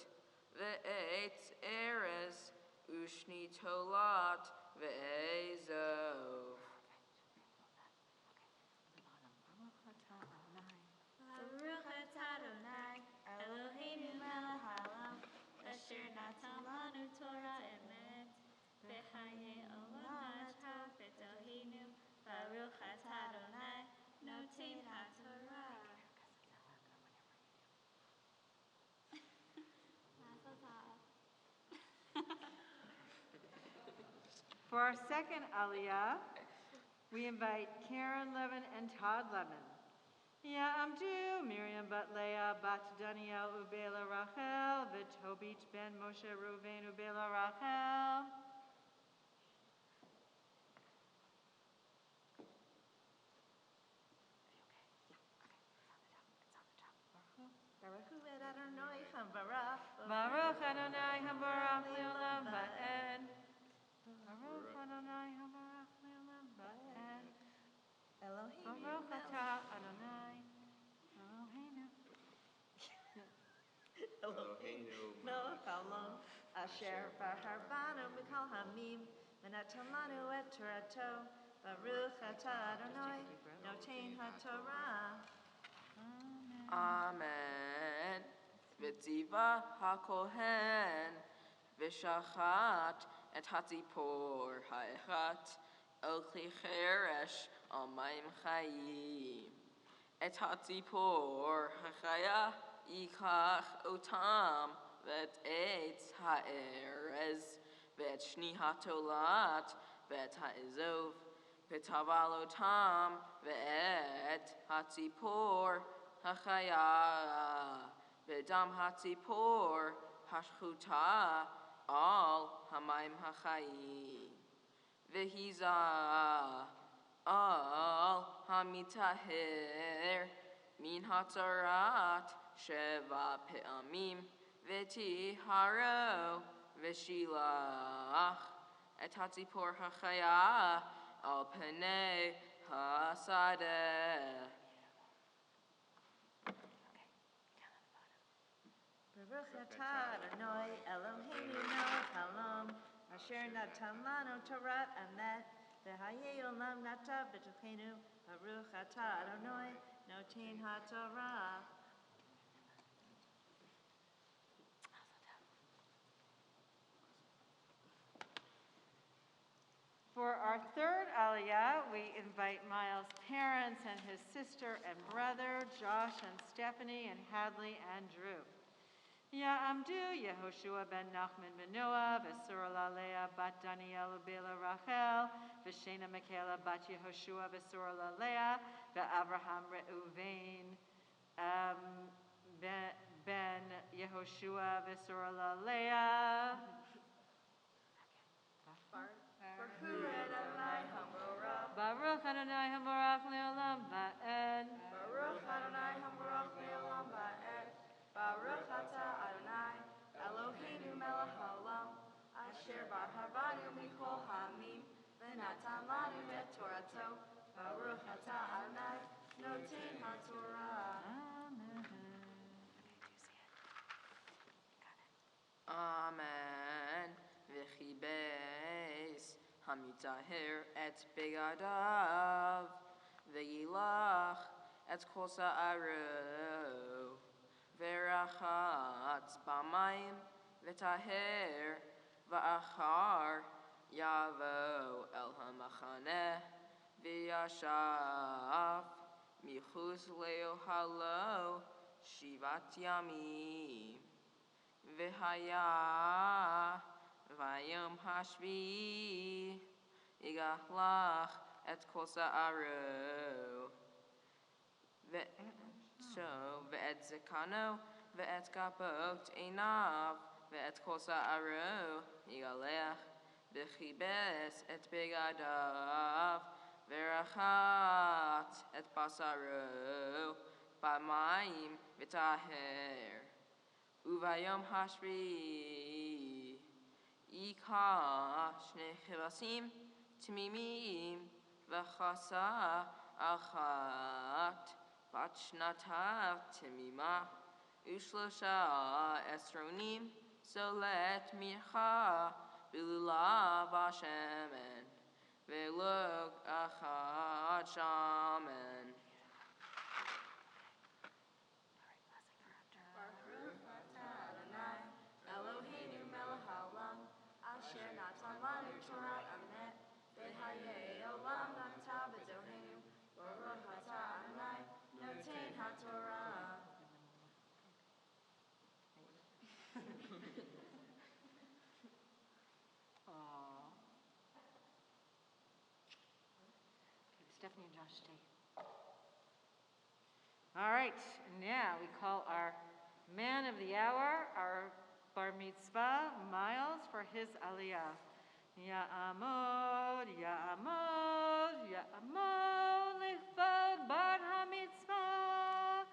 Ve'etz Erez Ushni Tolat Ve'ezov. Baruch atah Adonai, Eloheinu melech haolam, asher natan lanu Torah emet, v'chayei olam atah v'tohinu. Baruch atah Adonai, noten haTorah. Mazel tov. For our second aliyah, we invite Karen Levin and Todd Levin. Ya Amdu, Miriam bat Leah, bat Daniel, Ubela Rachel, Vitobit ben Moshe Reuven, Ubela Rachel. Baruch Adonai Hambarach Leolam Va'ed. Baruch Adonai Hambarach Leolam Va'ed. Baruch atah Adonai Eloheinu melech haolam, asher bahar banu mikol ha'amim, v'natan lanu et Torato. Baruch atah Adonai noten haTorah. Amen. Vitziva HaKohen V'shachat et hatzipor ha'echat El kli cheresh al mayim chayim. Et hatzipor ha'chaya yikach otam v'et eitz ha'erez v'et shni ha'tolat v'et ha'ezov v'taval otam v'et hatzipor ha'chaya v'dam hatzipor hashchuta al hamayim ha'chayim. Vehiza al hamitaher min hatzarat sheva pe'amim vetiharo veshilach et hatzipor hachaya al penei hasadeh. Baruch atah Adonai Eloheinu melech haolam, asher natan lanu Torah emet, v'hayei olam nata b'tochenu. Baruch atah Adonai noten haTorah. For our third aliyah, we invite Miles' parents and his sister and brother, Josh and Stephanie and Hadley and Drew. Ya Amdu, Yehoshua ben Nachman ben Noah, Vesura Lalea bat Daniel Ubela Rachel, Veshena Michaela bat Yehoshua, Vesura Lalea, Ve'avraham Reuven ben Yehoshua, Vesura Lalea. Baruch Adonai Hambarach Leolam Va'ed. Baruch Adonai Hamburach Le'olam Va'ed. Baruch Atah Adonai Eloheinu melech haolam. Asher barhabanu mikol ha'amim. V'natan lanu et Torato. Baruch Atah Adonai Noten HaTorah. Amen. V'chi beis hamitaher et begadav. V'yilach et kol sa'aro. V'rachatz b'mayim v'taher. V'achar yavo el hamachaneh. V'yashav michus le'ohalo shivat yamim. V'haya v'ayom hashvi yigalach et kol sa'aro. Ve'et zekano ve'et kapot einav ve'et kol sa'aro yigalech. V'chibes et begadav ve'rachat et basaro b'mayim v'taher. Uvayom hashvi Ika shne chivasim tmimim v'chasa achat bat shnatav tmima ushlosha esronim solet mircha b'lulav hashemen v'log achat shamen. Eloheinu melech haolam, asher natan lanu Torah emet, v'hayei olam nata b'dohenu, baruch atah Adonai, noten haTorah. Stephanie and Josh stay. All right, and now we call our man of the hour, our bar mitzvah, Miles, for his aliyah. Ya'amod, ya'amod, ya'amod, lichvod bar hamitzvah.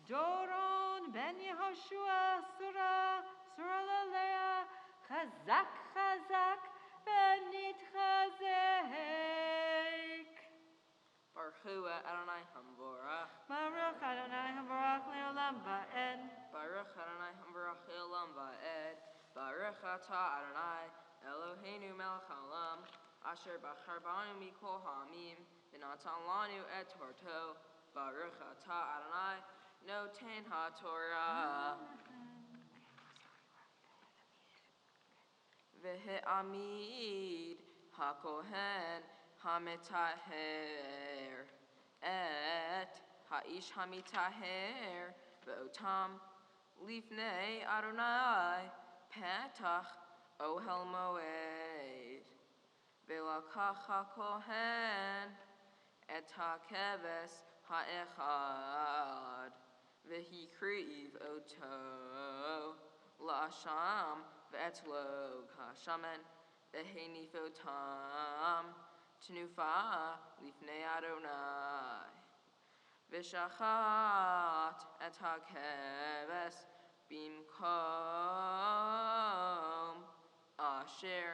Doron ben Yehoshua, surah, surah lalea, chazak, chazak, ben nitchazek. Baruch Adonai Hamvorach. Baruch Adonai Hamvorach le'olam va'ed. Baruch Adonai Hamvorach le'olam va'ed. Baruch Atah Adonai Eloheinu melech haolam. Asher bachar banu mikol ha'amim v'natan lanu et Torto. Baruch Atah Adonai noten haTorah. V'he'amid hakohen hamitaher et ha'ish hamitaher ve'otam lifnei Adonai petach ohel moed ve'lakach hakohen et hakeves ha'echad ve'hikriv oto la'asham ve'et log ha'shamen ve'henifotam Tnufa lifnei Adonai. V'shachat et hakeves bimkom asher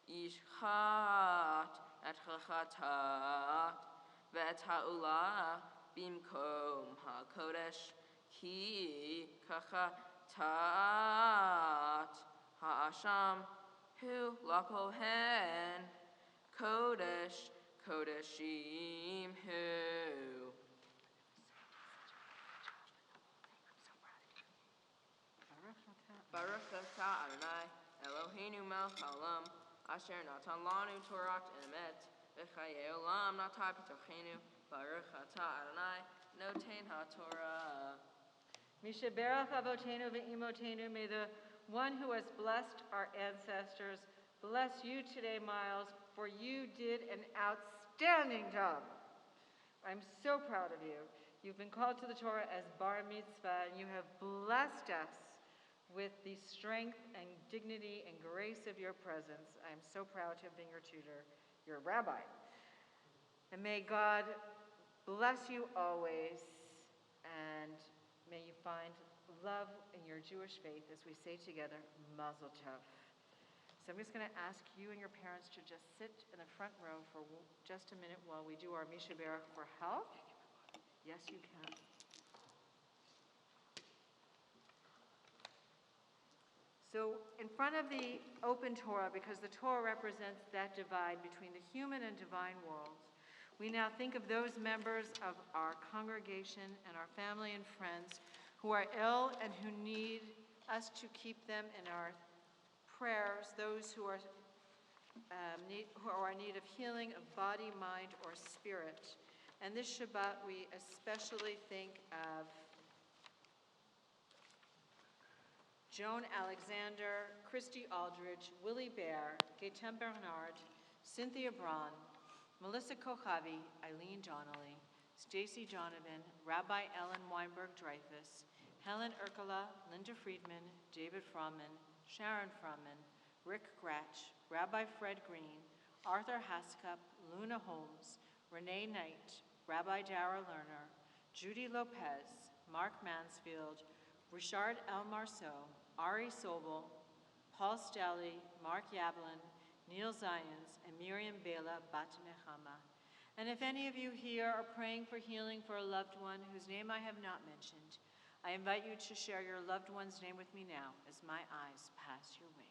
yishchat et chachatat ve'et ha'olah bimkom hakodesh ki kachatat ha'asham hu lakohen Kodesh, Kodeshim hu. Baruch atah Adonai Eloheinu melech haolam, asher natan lanu Torah emet, v'chayei olam nata b'tochenu. Baruch atah Adonai noten haTorah. Mishaberach avotenu ve'imotenu, may the one who has blessed our ancestors bless you today, Miles, for you did an outstanding job. I'm so proud of you. You've been called to the Torah as bar mitzvah, and you have blessed us with the strength and dignity and grace of your presence. I'm so proud to have been your tutor, your rabbi. And may God bless you always and may you find love in your Jewish faith as we say together, Mazel Tov. So I'm just going to ask you and your parents to just sit in the front row for just a minute while we do our Misha Berach for health. Yes, you can. So in front of the open Torah, because the Torah represents that divide between the human and divine worlds, we now think of those members of our congregation and our family and friends who are ill and who need us to keep them in our prayers, those who are in need of healing of body, mind, or spirit. And this Shabbat, we especially think of Joan Alexander, Christy Aldridge, Willie Bear, Gaetan Bernard, Cynthia Braun, Melissa Kochavi, Eileen Donnelly, Stacy Donovan, Rabbi Ellen Weinberg-Dreyfus, Helen Erkola, Linda Friedman, David Froman, Sharon Froman, Rick Gratch, Rabbi Fred Green, Arthur Haskup, Luna Holmes, Renee Knight, Rabbi Dara Lerner, Judy Lopez, Mark Mansfield, Richard L. Marceau, Ari Sobel, Paul Stelly, Mark Yablin, Neil Zions, and Miriam Bela Bat Nechama. And if any of you here are praying for healing for a loved one whose name I have not mentioned, I invite you to share your loved one's name with me now as my eyes pass your way.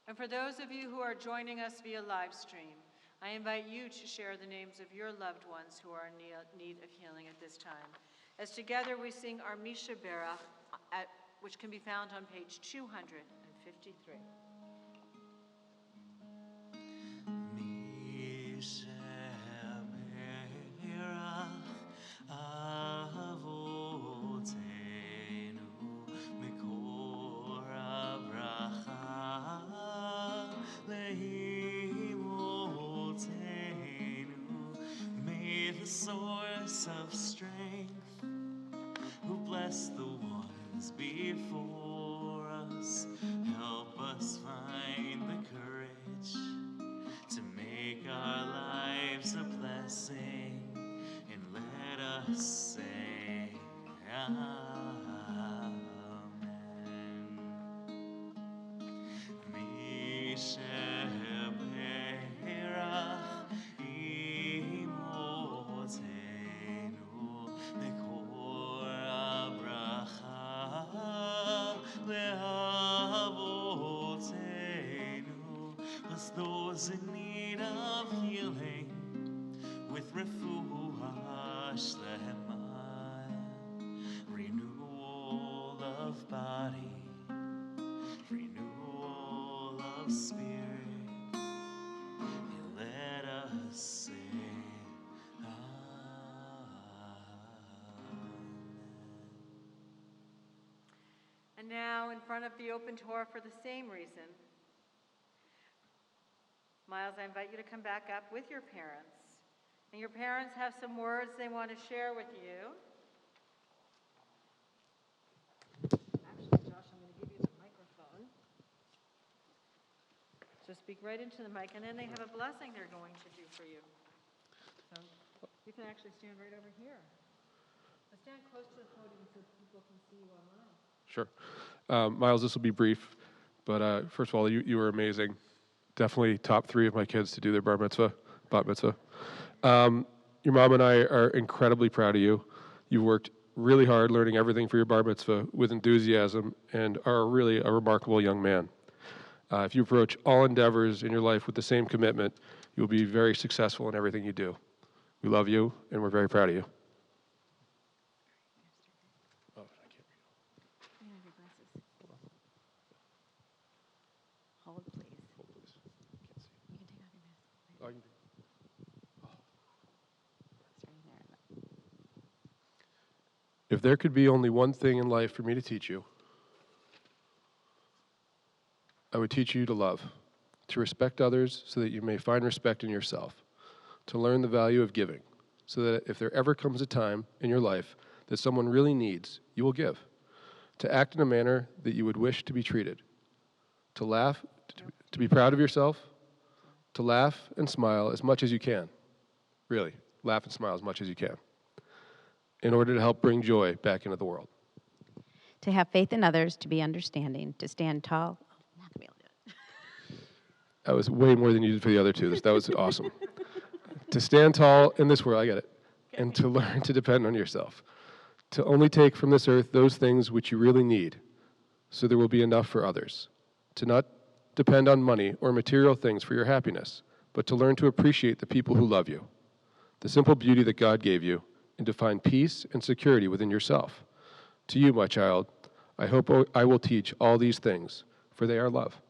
And for those of you who are joining us via live stream, I invite you to share the names of your loved ones who are in need of healing at this time. As together we sing our Misha Berach, which can be found on page 253. Misha Berach Avotenu Mikor Abracha Leimotenu. May the source of strength, who bless the ones before us, help us find the courage to make our lives a blessing, and let us say Amen. Misha Berach Imotenu Mekor Abracha Leavotenu. Bless those in need of healing with refuah shlema, renewal of body, renewal of spirit, and let us say And now, in front of the open Torah for the same reason, Miles, I invite you to come back up with your parents. And your parents have some words they want to share with you. Actually, Josh, I'm going to give you the microphone. So speak right into the mic, and then they have a blessing they're going to do for you. So you can actually stand right over here. But stand close to the podium so people can see you online. Sure. Miles, this will be brief, but first of all, you were amazing. Definitely top 3 of my kids to do their bat mitzvah. Your mom and I are incredibly proud of you. You've worked really hard learning everything for your bar mitzvah with enthusiasm and are really a remarkable young man. If you approach all endeavors in your life with the same commitment, you'll be very successful in everything you do. We love you, and we're very proud of you. Hold, please. Hold, please. You can take off your mask. Oh, If there could be only one thing in life for me to teach you, I would teach you to love, to respect others so that you may find respect in yourself, to learn the value of giving, so that if there ever comes a time in your life that someone really needs, you will give. To act in a manner that you would wish to be treated. To laugh, to be proud of yourself, to laugh and smile as much as you can. Really, laugh and smile as much as you can. In order to help bring joy back into the world. To have faith in others, to be understanding, to stand tall. Oh, not gonna be able to do it. That was way more than you did for the other two. That was awesome. To stand tall in this world, I get it. And to learn to depend on yourself. To only take from this earth those things which you really need, so there will be enough for others. To not depend on money or material things for your happiness, but to learn to appreciate the people who love you, the simple beauty that God gave you, and to find peace and security within yourself. To you, my child, I hope I will teach all these things, for they are love.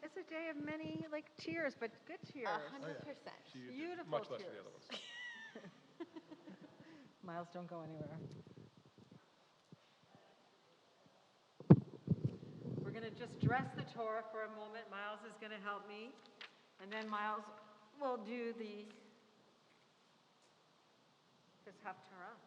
It's a day of many, tears, but good tears. 100%. Beautiful Much less tears. than the other ones. Miles, don't go anywhere. We're going to just dress the Torah for a moment. Miles is going to help me. And then Miles will do his Haftarah.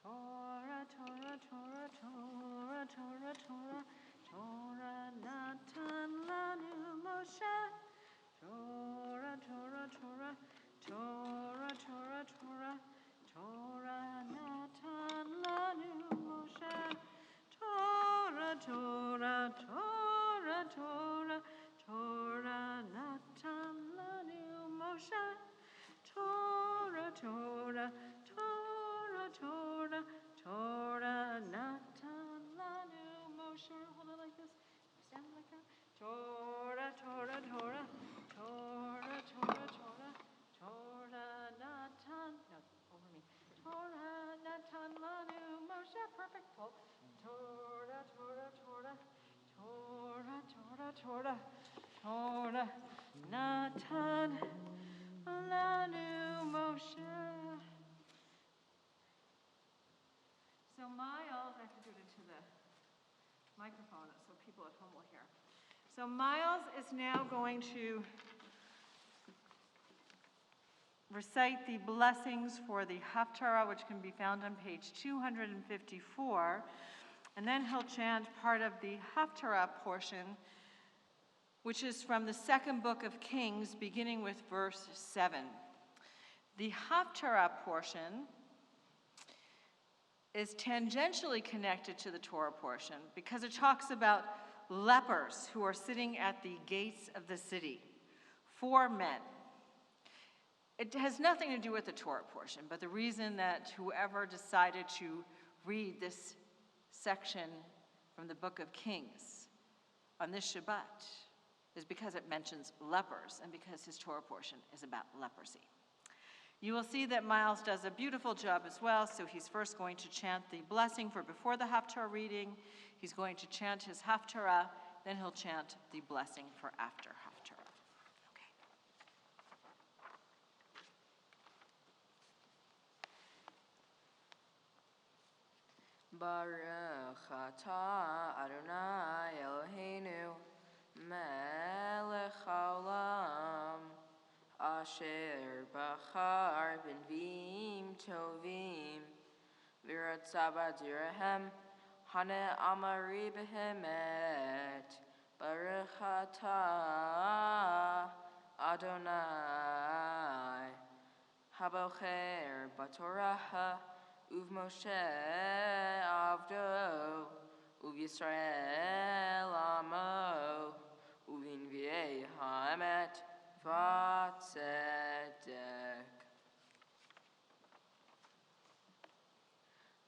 Torah, Torah, Torah, Torah, Torah, Torah, Torah natan lanu Moshe. Torah, Torah, Torah, Torah, Torah, Torah, Torah natan lanu Moshe. Torah, Torah, Torah, Torah, Torah natan lanu Moshe. Torah, Torah, Torah, Torah, Torah natan lanu Moshe. Hold it like this. Stand like that. Torah, Torah, Torah, Torah, Torah, Torah, Torah natan. No, over me. Torah natan lanu Moshe. Perfect. Pull. Torah, Torah, Torah, Torah, Torah, Torah, Torah natan lanu Moshe. So Miles, I have to do it into the microphone so people at home will hear. So Miles is now going to recite the blessings for the Haftarah, which can be found on page 254. And then he'll chant part of the Haftarah portion, which is from the second book of Kings, beginning with verse 7. The Haftarah portion is tangentially connected to the Torah portion because it talks about lepers who are sitting at the gates of the city, 4 men. It has nothing to do with the Torah portion, but the reason that whoever decided to read this section from the book of Kings on this Shabbat is because it mentions lepers and because his Torah portion is about leprosy. You will see that Miles does a beautiful job as well, so he's first going to chant the blessing for before the Haftarah reading. He's going to chant his Haftarah, then he'll chant the blessing for after Haftarah. Okay. Baruch atah Adonai Eloheinu melech haolam asher bachar b'nviim tovim v'ratzah b'dirahem hane amari b'hemet Baruch atah Adonai habocher b'torah Uv Moshe Avdo, Uv Yisrael Amo, Uv Inviei Haemet Vatzedek.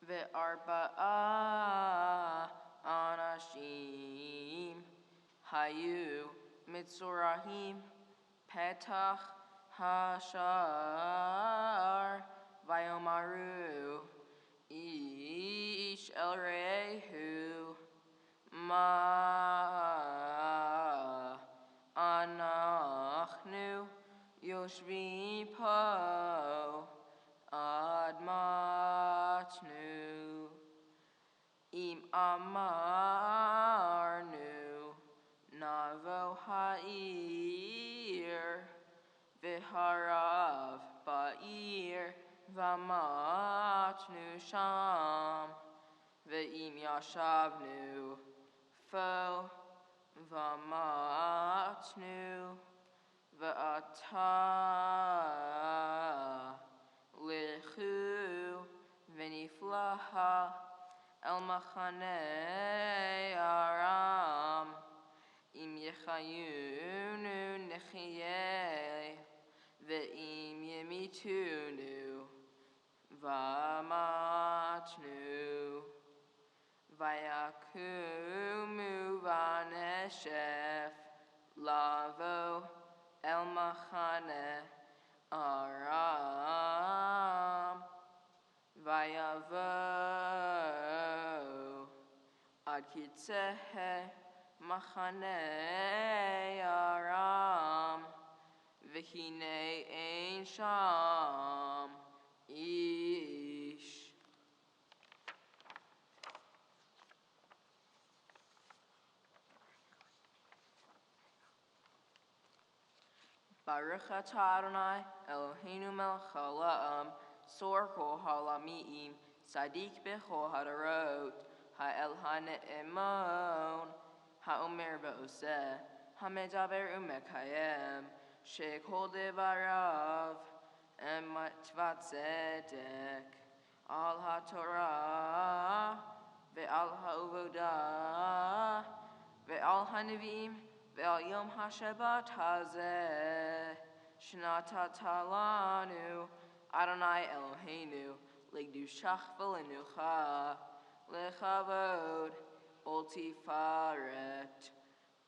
Ve'arba'a Anashim Hayu Mitzorahim Petach Hashar Vayomaru Ish El Rehu Ma Anachnu Yoshvi Po Admatnu amarnu navo ha'ir v'harav ba'ir v'amatnu sham ve'im yashavnu fo v'amatnu v'ata lichu v'niflaha el machanei aram im yechayunu nechiyeh ve'im yemitunu v'amatnu vayakumu vaneshef lavo el machane aram vayavo ad kitzehe machane aram v'hine ein sham ish. Baruch atah Adonai Eloheinu melech haolam sor kol ha'olamiim tzadik bechol hadarot ha'el ha'ne'emon ha'omer v'oseh ha'medaber u'mekayem shekol devarav ematvat tzedek al ha'torah ve'al ha'uvodah ve'al ha'nevi'im ve'al yom ha'shabbat hazeh shnatata lanu Adonai Eloheinu legdushach v'lenucha lechavod bol tifaret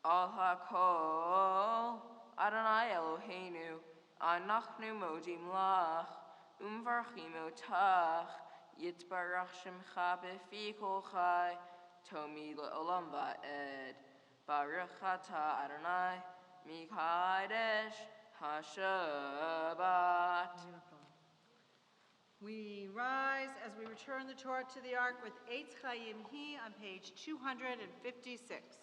al hakol Adonai Eloheinu anachnu modim lach umvarchim otach yitbarach shemcha b'fi kol chai tomi le'olam va'ed Baruch atah Adonai Mikadesh HaShabbat. We rise as we return the Torah to the Ark with Eitz Chaim Hi on page 256.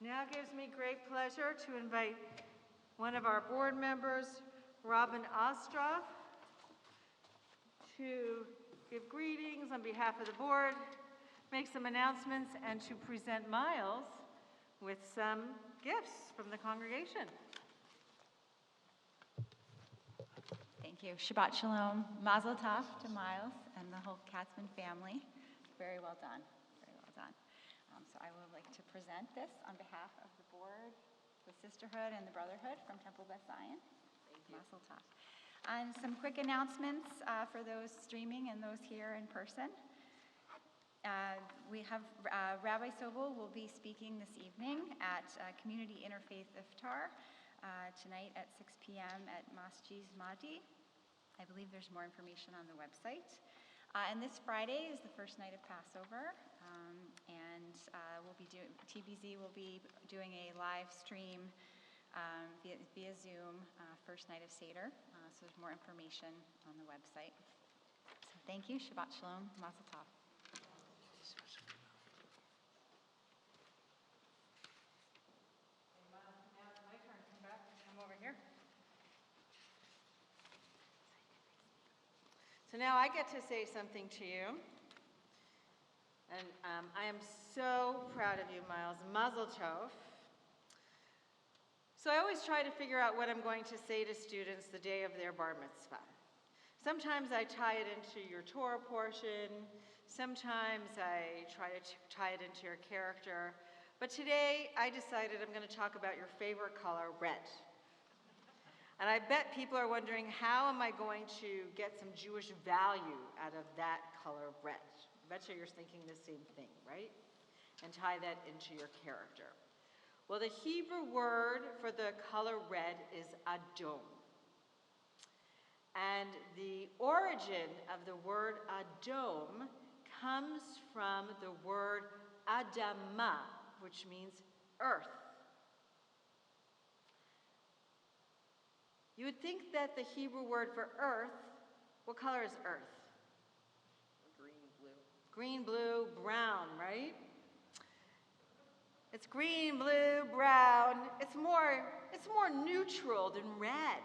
Now gives me great pleasure to invite one of our board members, Robin Ostroff, to give greetings on behalf of the board, make some announcements, and to present Miles with some gifts from the congregation. Thank you. Shabbat Shalom. Mazel Tov to Miles and the whole Katzman family. Very well done. Very well done. So I would like to present this on behalf of the board, the sisterhood, and the brotherhood from Temple Beth Zion. Mazel Tov. And some quick announcements for those streaming and those here in person. We have Rabbi Sobel will be speaking this evening at Community Interfaith Iftar tonight at 6 p.m. at Masjid Mahdi. I believe there's more information on the website. And this Friday is the first night of Passover, and and TBZ will be doing a live stream via Zoom first night of Seder. So there's more information on the website. So thank you. Shabbat Shalom. Mazel Tov. So now I get to say something to you. And I am so proud of you, Miles. Mazel Tov. So I always try to figure out what I'm going to say to students the day of their bar mitzvah. Sometimes I tie it into your Torah portion. Sometimes I try to tie it into your character. But today I decided I'm going to talk about your favorite color, red. And I bet people are wondering, how am I going to get some Jewish value out of that color red? I bet you're thinking the same thing, right? And tie that into your character. Well, the Hebrew word for the color red is adom. And the origin of the word adom comes from the word adama, which means earth. You would think that the Hebrew word for earth, what color is earth? Green, blue. Green, blue, brown, right? It's green, blue, brown. It's more neutral than red.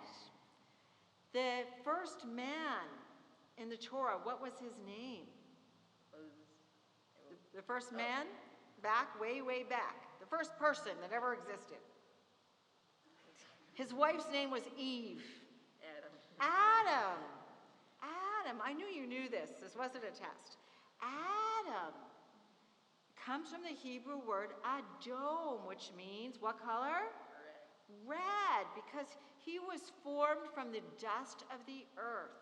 The first man in the Torah, what was his name? The first man? Back, way, way back. The first person that ever existed. His wife's name was Eve. Adam. I knew you knew this. This wasn't a test. Adam comes from the Hebrew word adom, which means what color? Red, because he was formed from the dust of the earth.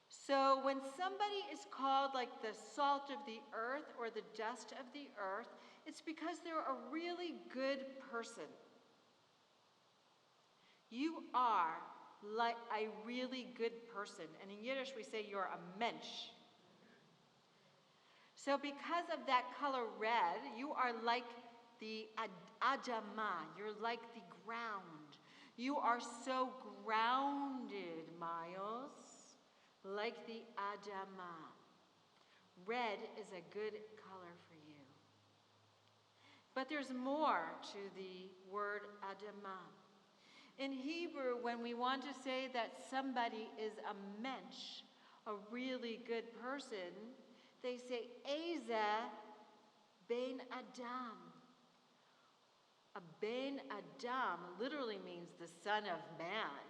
So when somebody is called like the salt of the earth or the dust of the earth, it's because they're a really good person. You are like a really good person. And in Yiddish we say you're a mensch. So because of that color red, you are like the adama. You're like the ground. You are so grounded, Miles, like the adama. Red is a good color for you. But there's more to the word adama. In Hebrew, when we want to say that somebody is a mensch, a really good person, they say Eza ben Adam. A ben Adam literally means the son of man.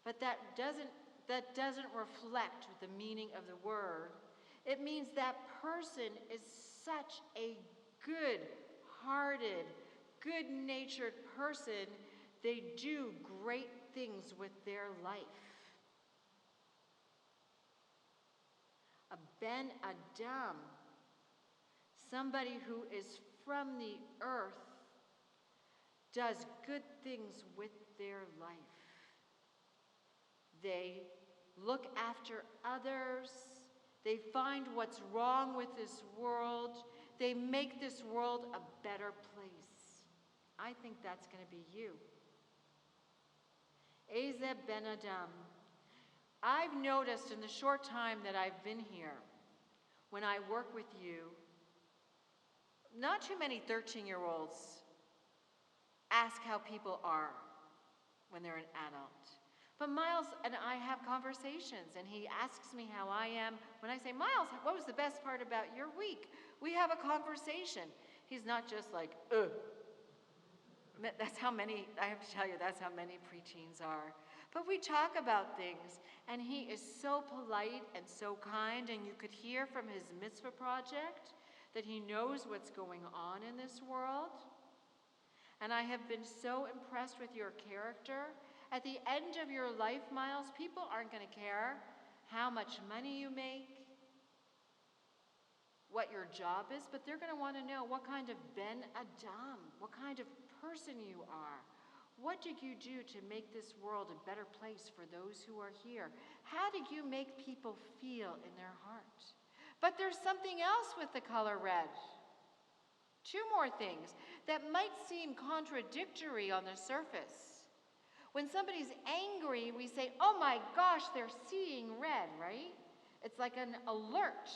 But that doesn't reflect the meaning of the word. It means that person is such a good-hearted, good-natured person. They do great things with their life. A ben Adam, somebody who is from the earth, does good things with their life. They look after others. They find what's wrong with this world. They make this world a better place. I think that's going to be you. Eza ben Adam. I've noticed in the short time that I've been here, when I work with you, not too many 13-year-olds ask how people are when they're an adult. But Miles and I have conversations, and he asks me how I am. When I say, Miles, what was the best part about your week? We have a conversation. He's not just like, ugh. That's how many, I have to tell you, that's how many preteens are. But we talk about things, and he is so polite and so kind, and you could hear from his mitzvah project that he knows what's going on in this world. And I have been so impressed with your character. At the end of your life, Miles, people aren't going to care how much money you make, what your job is, but they're going to want to know what kind of Ben Adam, what kind of person you are. What did you do to make this world a better place for those who are here? How did you make people feel in their heart? But there's something else with the color red. Two more things that might seem contradictory on the surface. When somebody's angry, we say, oh my gosh, they're seeing red, right? It's like an alert.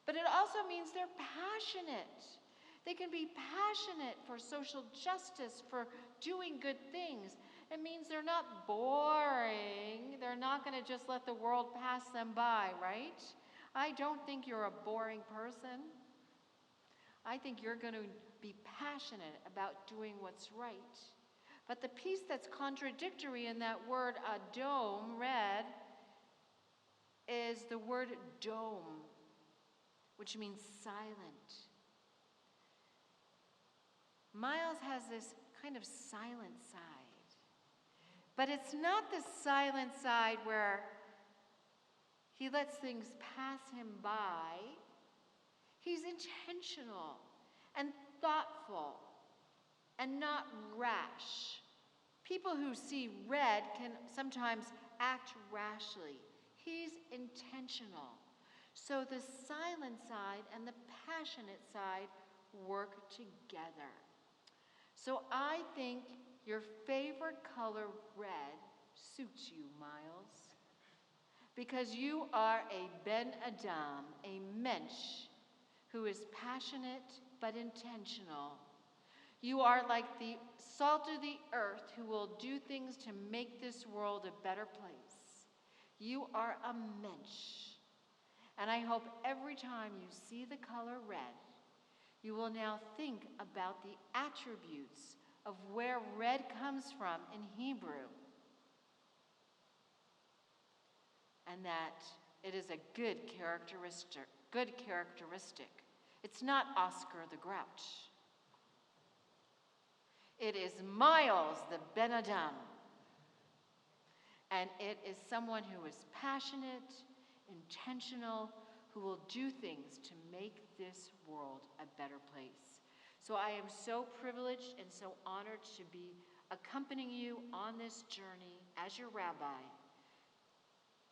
But it also means they're passionate. They can be passionate for social justice, for doing good things. It means they're not boring. They're not going to just let the world pass them by, right? I don't think you're a boring person. I think you're going to be passionate about doing what's right. But the piece that's contradictory in that word adom, red, is the word dome, which means silent. Miles has this kind of silent side. But it's not the silent side where he lets things pass him by. He's intentional and thoughtful and not rash. People who see red can sometimes act rashly. He's intentional. So the silent side and the passionate side work together. So I think your favorite color, red, suits you, Miles, because you are a Ben Adam, a mensch, who is passionate but intentional. You are like the salt of the earth who will do things to make this world a better place. You are a mensch. And I hope every time you see the color red, you will now think about the attributes of where red comes from in Hebrew. And that it is a good characteristic. It's not Oscar the Grouch. It is Miles the Ben Adam. And it is someone who is passionate, intentional, who will do things to make this world a better place. So I am so privileged and so honored to be accompanying you on this journey as your rabbi,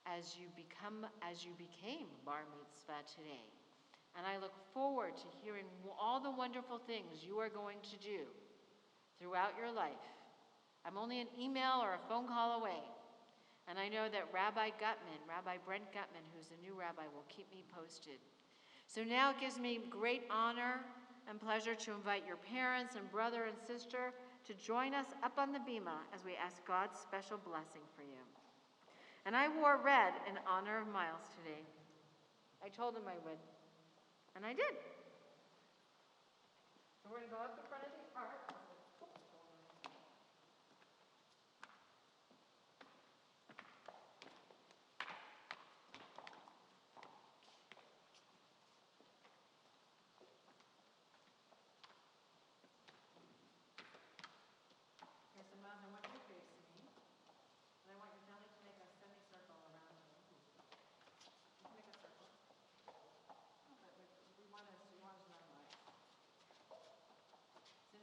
as you became bar mitzvah today. And I look forward to hearing all the wonderful things you are going to do throughout your life. I'm only an email or a phone call away. And I know that Rabbi Brent Gutman, who's a new rabbi, will keep me posted. So now it gives me great honor and pleasure to invite your parents and brother and sister to join us up on the bima as we ask God's special blessing for you. And I wore red in honor of Miles today. I told him I would, and I did. So we're going to go up in front of the ark. So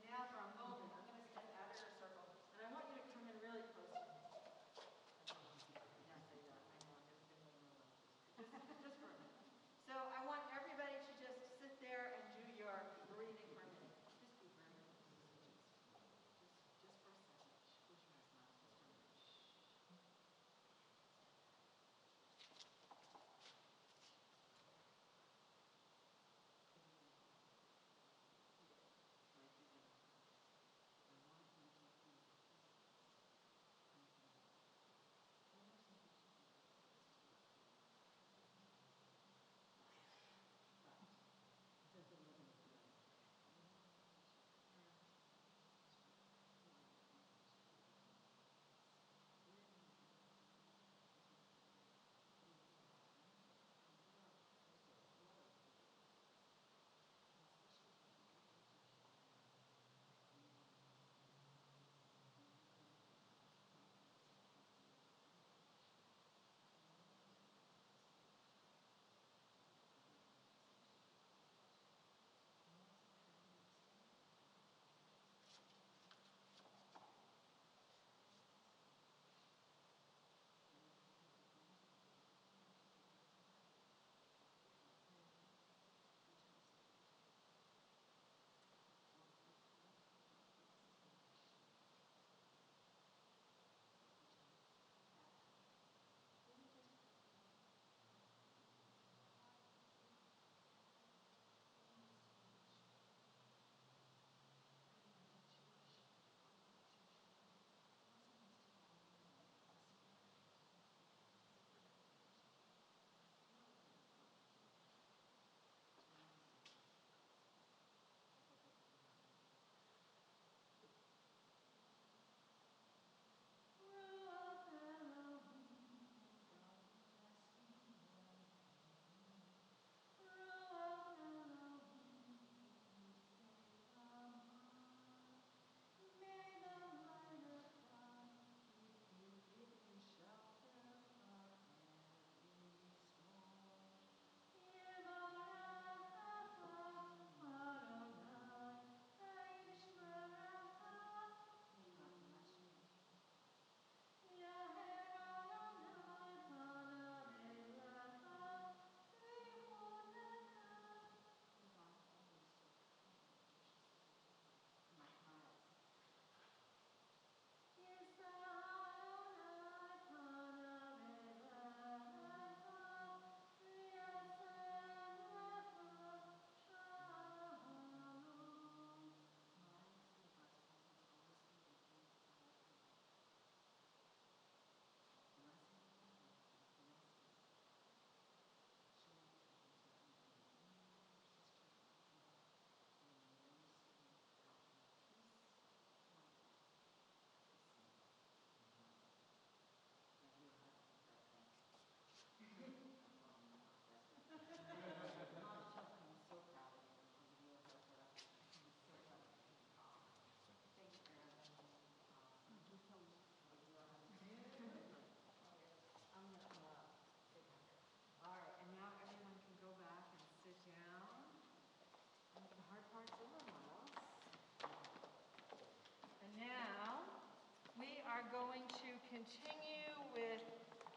continue with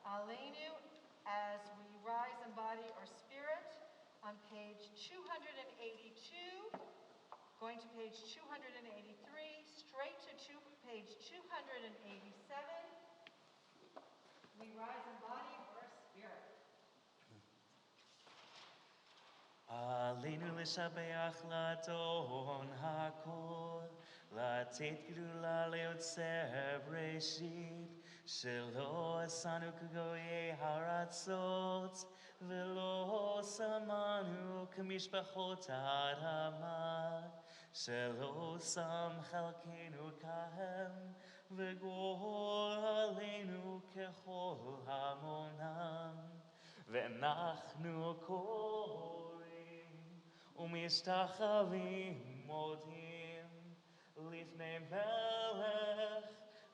Aleinu as we rise in body or spirit on page 282, going to page 283, straight to page 287. We rise in body or spirit. עלינו לשבח לאדון הכל, לתת גדולה ליוצר בראשית, שלא עשנו כגויי הארצות, ולא שמנו כמשפחות האדמה, שלא שם חלקנו כהם, וגורלנו ככל המונם, ואנחנו קוראים ומשתחווים מודים לפני מלך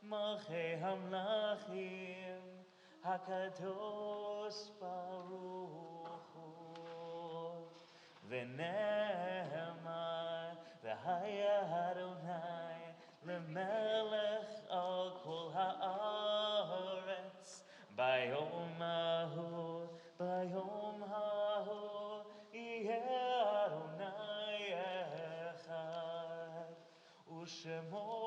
מלכי המלכים הקדוש ברוך הוא, ונאמר והיה אדוני למלך על כל הארץ ביום ההוא, ביום ההוא יהיה אדוני אחד, ושמו אחד.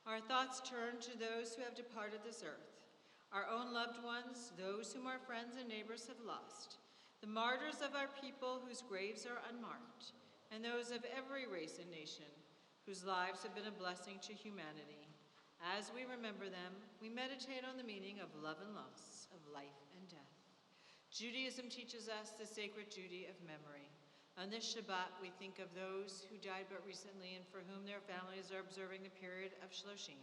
Our thoughts turn to those who have departed this earth, our own loved ones, those whom our friends and neighbors have lost, the martyrs of our people whose graves are unmarked, and those of every race and nation whose lives have been a blessing to humanity. As we remember them, we meditate on the meaning of love and loss, of life and death. Judaism teaches us the sacred duty of memory. On this Shabbat, we think of those who died but recently and for whom their families are observing the period of Shloshim: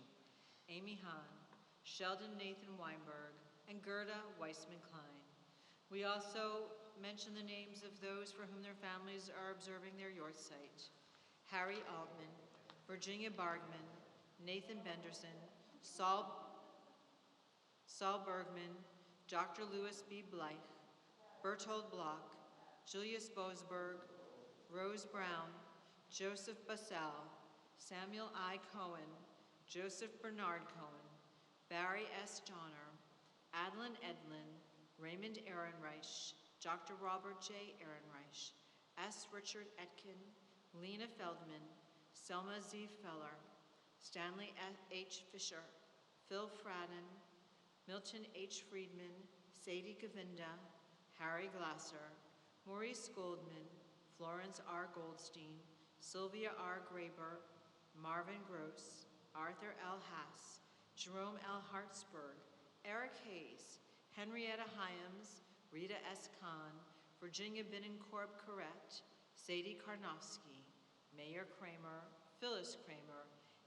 Amy Hahn, Sheldon Nathan Weinberg, and Gerda Weissman-Klein. We also mention the names of those for whom their families are observing their Yortzeit: Harry Altman, Virginia Bargman, Nathan Benderson, Saul Bergman, Dr. Louis B. Blythe, Bertold Bloch, Julius Boasberg, Rose Brown, Joseph Basal, Samuel I. Cohen, Joseph Bernard Cohen, Barry S. Donner, Adeline Edlin, Raymond Ehrenreich, Dr. Robert J. Ehrenreich, S. Richard Etkin, Lena Feldman, Selma Z. Feller, Stanley H. Fisher, Phil Fradden, Milton H. Friedman, Sadie Govinda, Harry Glasser, Maurice Goldman, Florence R. Goldstein, Sylvia R. Graber, Marvin Gross, Arthur L. Haas, Jerome L. Hartsberg, Eric Hayes, Henrietta Hyams, Rita S. Kahn, Virginia Binnenkorb Corrett, Sadie Karnofsky, Mayor Kramer, Phyllis Kramer,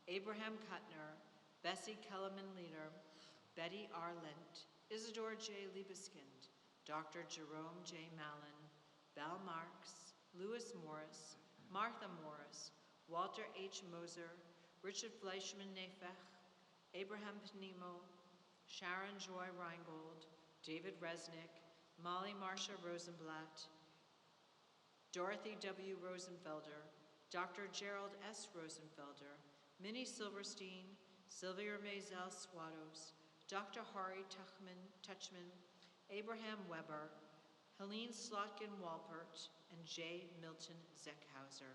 Abraham Kuttner, Bessie Kellerman Leader, Betty R. Lent, Isidore J. Liebeskind, Dr. Jerome J. Mallon, Val Marks, Lewis Morris, Martha Morris, Walter H. Moser, Richard Fleischman Nefech, Abraham Pnemo, Sharon Joy Reingold, David Resnick, Molly Marcia Rosenblatt, Dorothy W. Rosenfelder, Dr. Gerald S. Rosenfelder, Minnie Silverstein, Sylvia Maisel Swados, Dr. Hari Touchman, Abraham Weber, Helene Slotkin Walpert, and J. Milton Zeckhauser.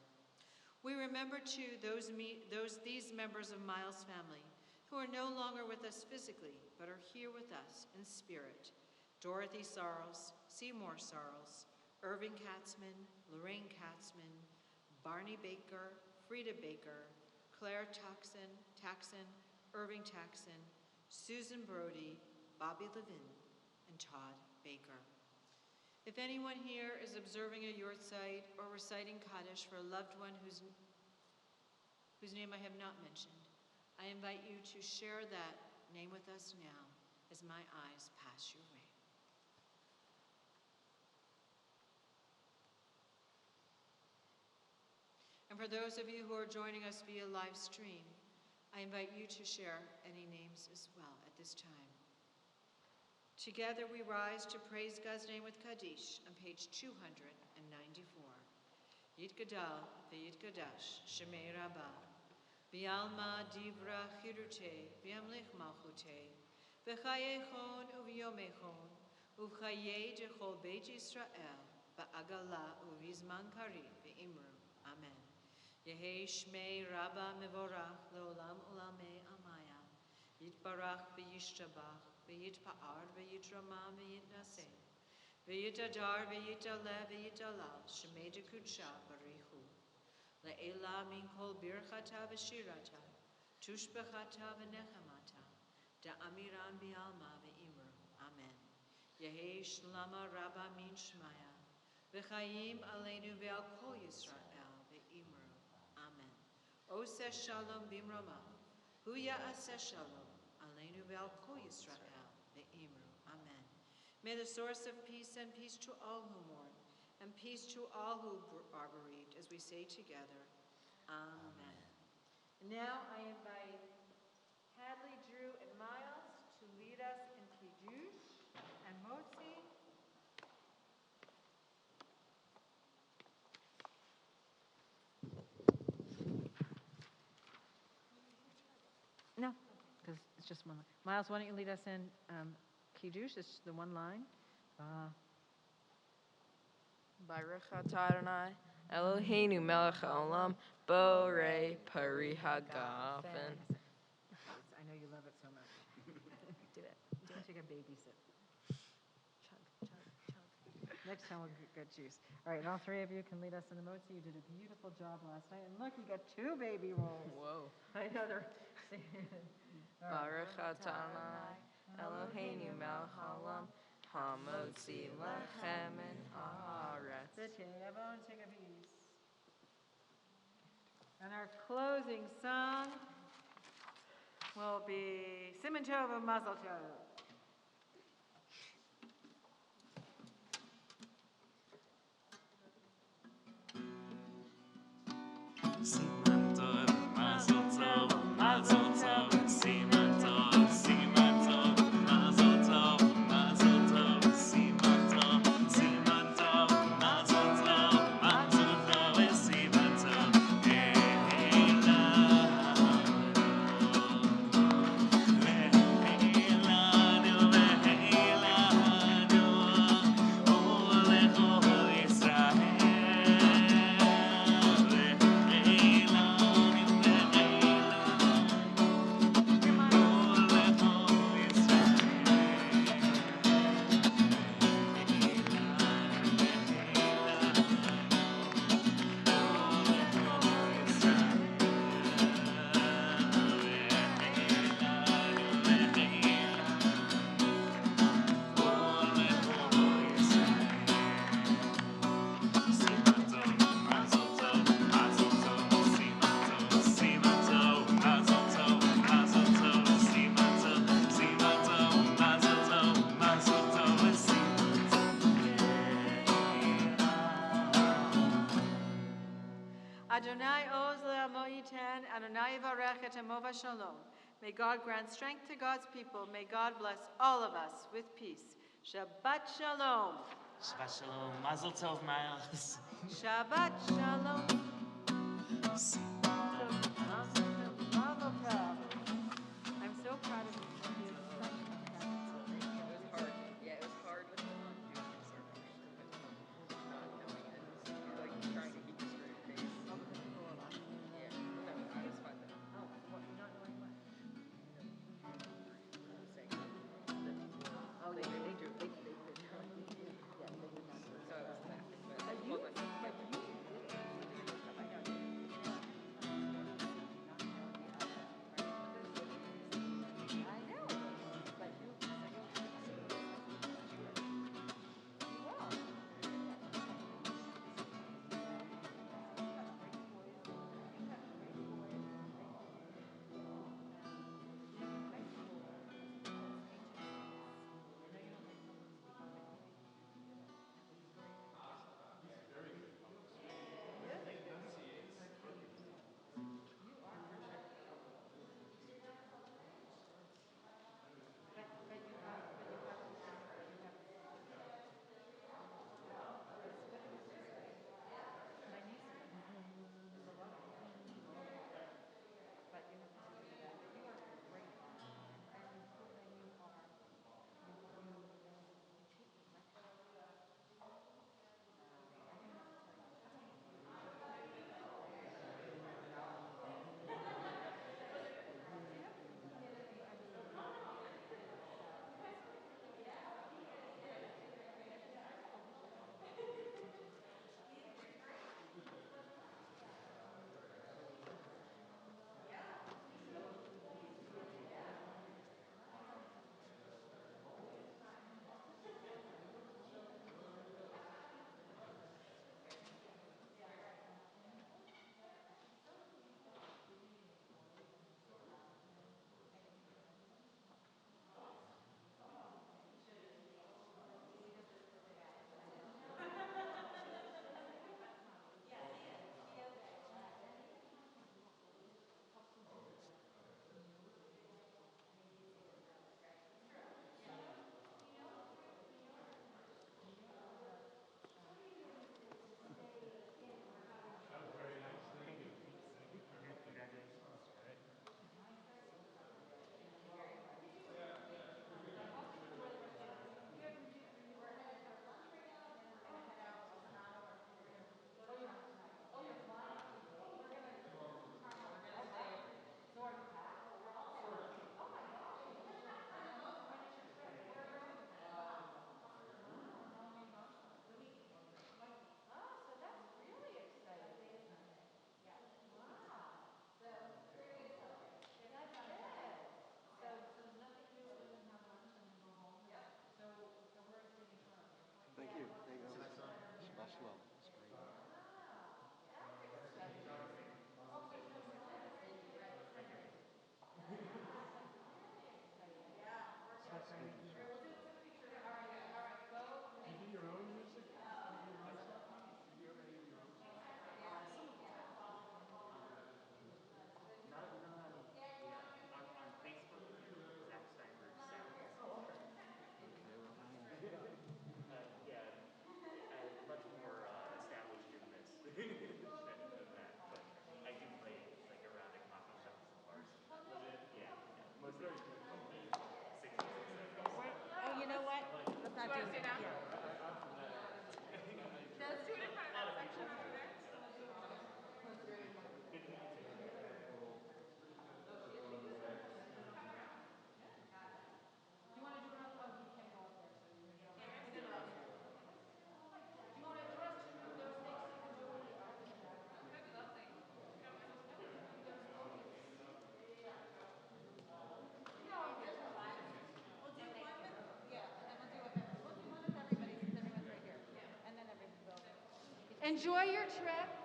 We remember too these members of Miles' family who are no longer with us physically, but are here with us in spirit: Dorothy Sarles, Seymour Sarles, Irving Katzman, Lorraine Katzman, Barney Baker, Frida Baker, Claire Taxon, Irving Taxon, Susan Brody, Bobby Levin, and Todd Baker. If anyone here is observing a Yortzeit or reciting Kaddish for a loved one whose name I have not mentioned, I invite you to share that name with us now as my eyes pass your way. And for those of you who are joining us via live stream, I invite you to share any names as well at this time. Together we rise to praise God's name with Kaddish on page 294. Yitgadal v'yitgadash Shemei Rabbah V'yalma divra chirute v'yamlich malchute v'chayechon uv'yomechon uv'chayei dechol beit Yisrael ba'agala uv'izman kari v'imru. Amen. Yehi Shmei Rabbah mevorach leolam ulamei amaya Yitbarach v'yishtabach v'yitpa'ar v'yitrama v'yitnaseh v'yitadar v'yitale v'yitalal Shemei dekudsha barichu le'ela min kol birchata v'shirata tushbechata v'nechamata da'amiran bi'alma v'imru. Amen. Yehi shlama rabba min shmaya v'chayim aleinu ve'al kol Yisrael v'imru. Amen. Oseh shalom bimrama hu ya'aseh shalom aleinu ve'al kol Yisrael v'imru. Amen. May the source of peace and peace to all who mourn, and peace to all who are bereaved, as we say together, Amen. Now I invite Hadley, Drew, and Miles to lead us in Kiddush and Motzi. No, because it's just one line. Miles, why don't you lead us in Kiddush? It's the one line. Baruch atah Adonai, Eloheinu melech haolam, borei pari hagafen. I know you love it so much. Do it. You can take a baby sip. Chug, chug, chug. Next time we'll get juice. All right, and all three of you can lead us in the motzi. You did a beautiful job last night. And look, you got 2 baby rolls. Whoa. I know they're... Baruch atah Adonai, Eloheinu melech haolam, hamotzi lechem min haaretz. Sit here, everyone take a piece. And our closing song will be Siman Tov and Mazel Tov. Siman Tov, Mazel Tov, Mazel Tov, Siman Tov, Siman Tov, Mazel Tov, Mazel Tov, Siman Tov, Siman Tov, Mazel Tov, Mazel Tov, Siman Tov, Leilanu, Leilanu, Olechol Yisrael. Adonai oz le'amo yitan, Adonai yivarech et amo v'shalom. May God grant strength to God's people. May God bless all of us with peace. Shabbat shalom. Shabbat shalom. Mazel tov, Miles. Shabbat shalom. Mazel tov. I'm so proud of you. Yeah, it was hard with the not knowing it, like trying to keep a straight face. Yeah, no, I was fine then. Oh, what, you're not knowing what? Oh, yeah, they do. They yeah, they did not. So I was laughing, but it wasn't like, I know. slow. On Facebook, Zach Steinberg Sounds. Yeah, much more established in this than that. But I do play like around at coffee shops and bars. Yeah, mostly 60s and 70s. Oh, you know what? Let's not do it. Yeah. Let's do it in front of that section over there. Good to meet you. Enjoy your trip.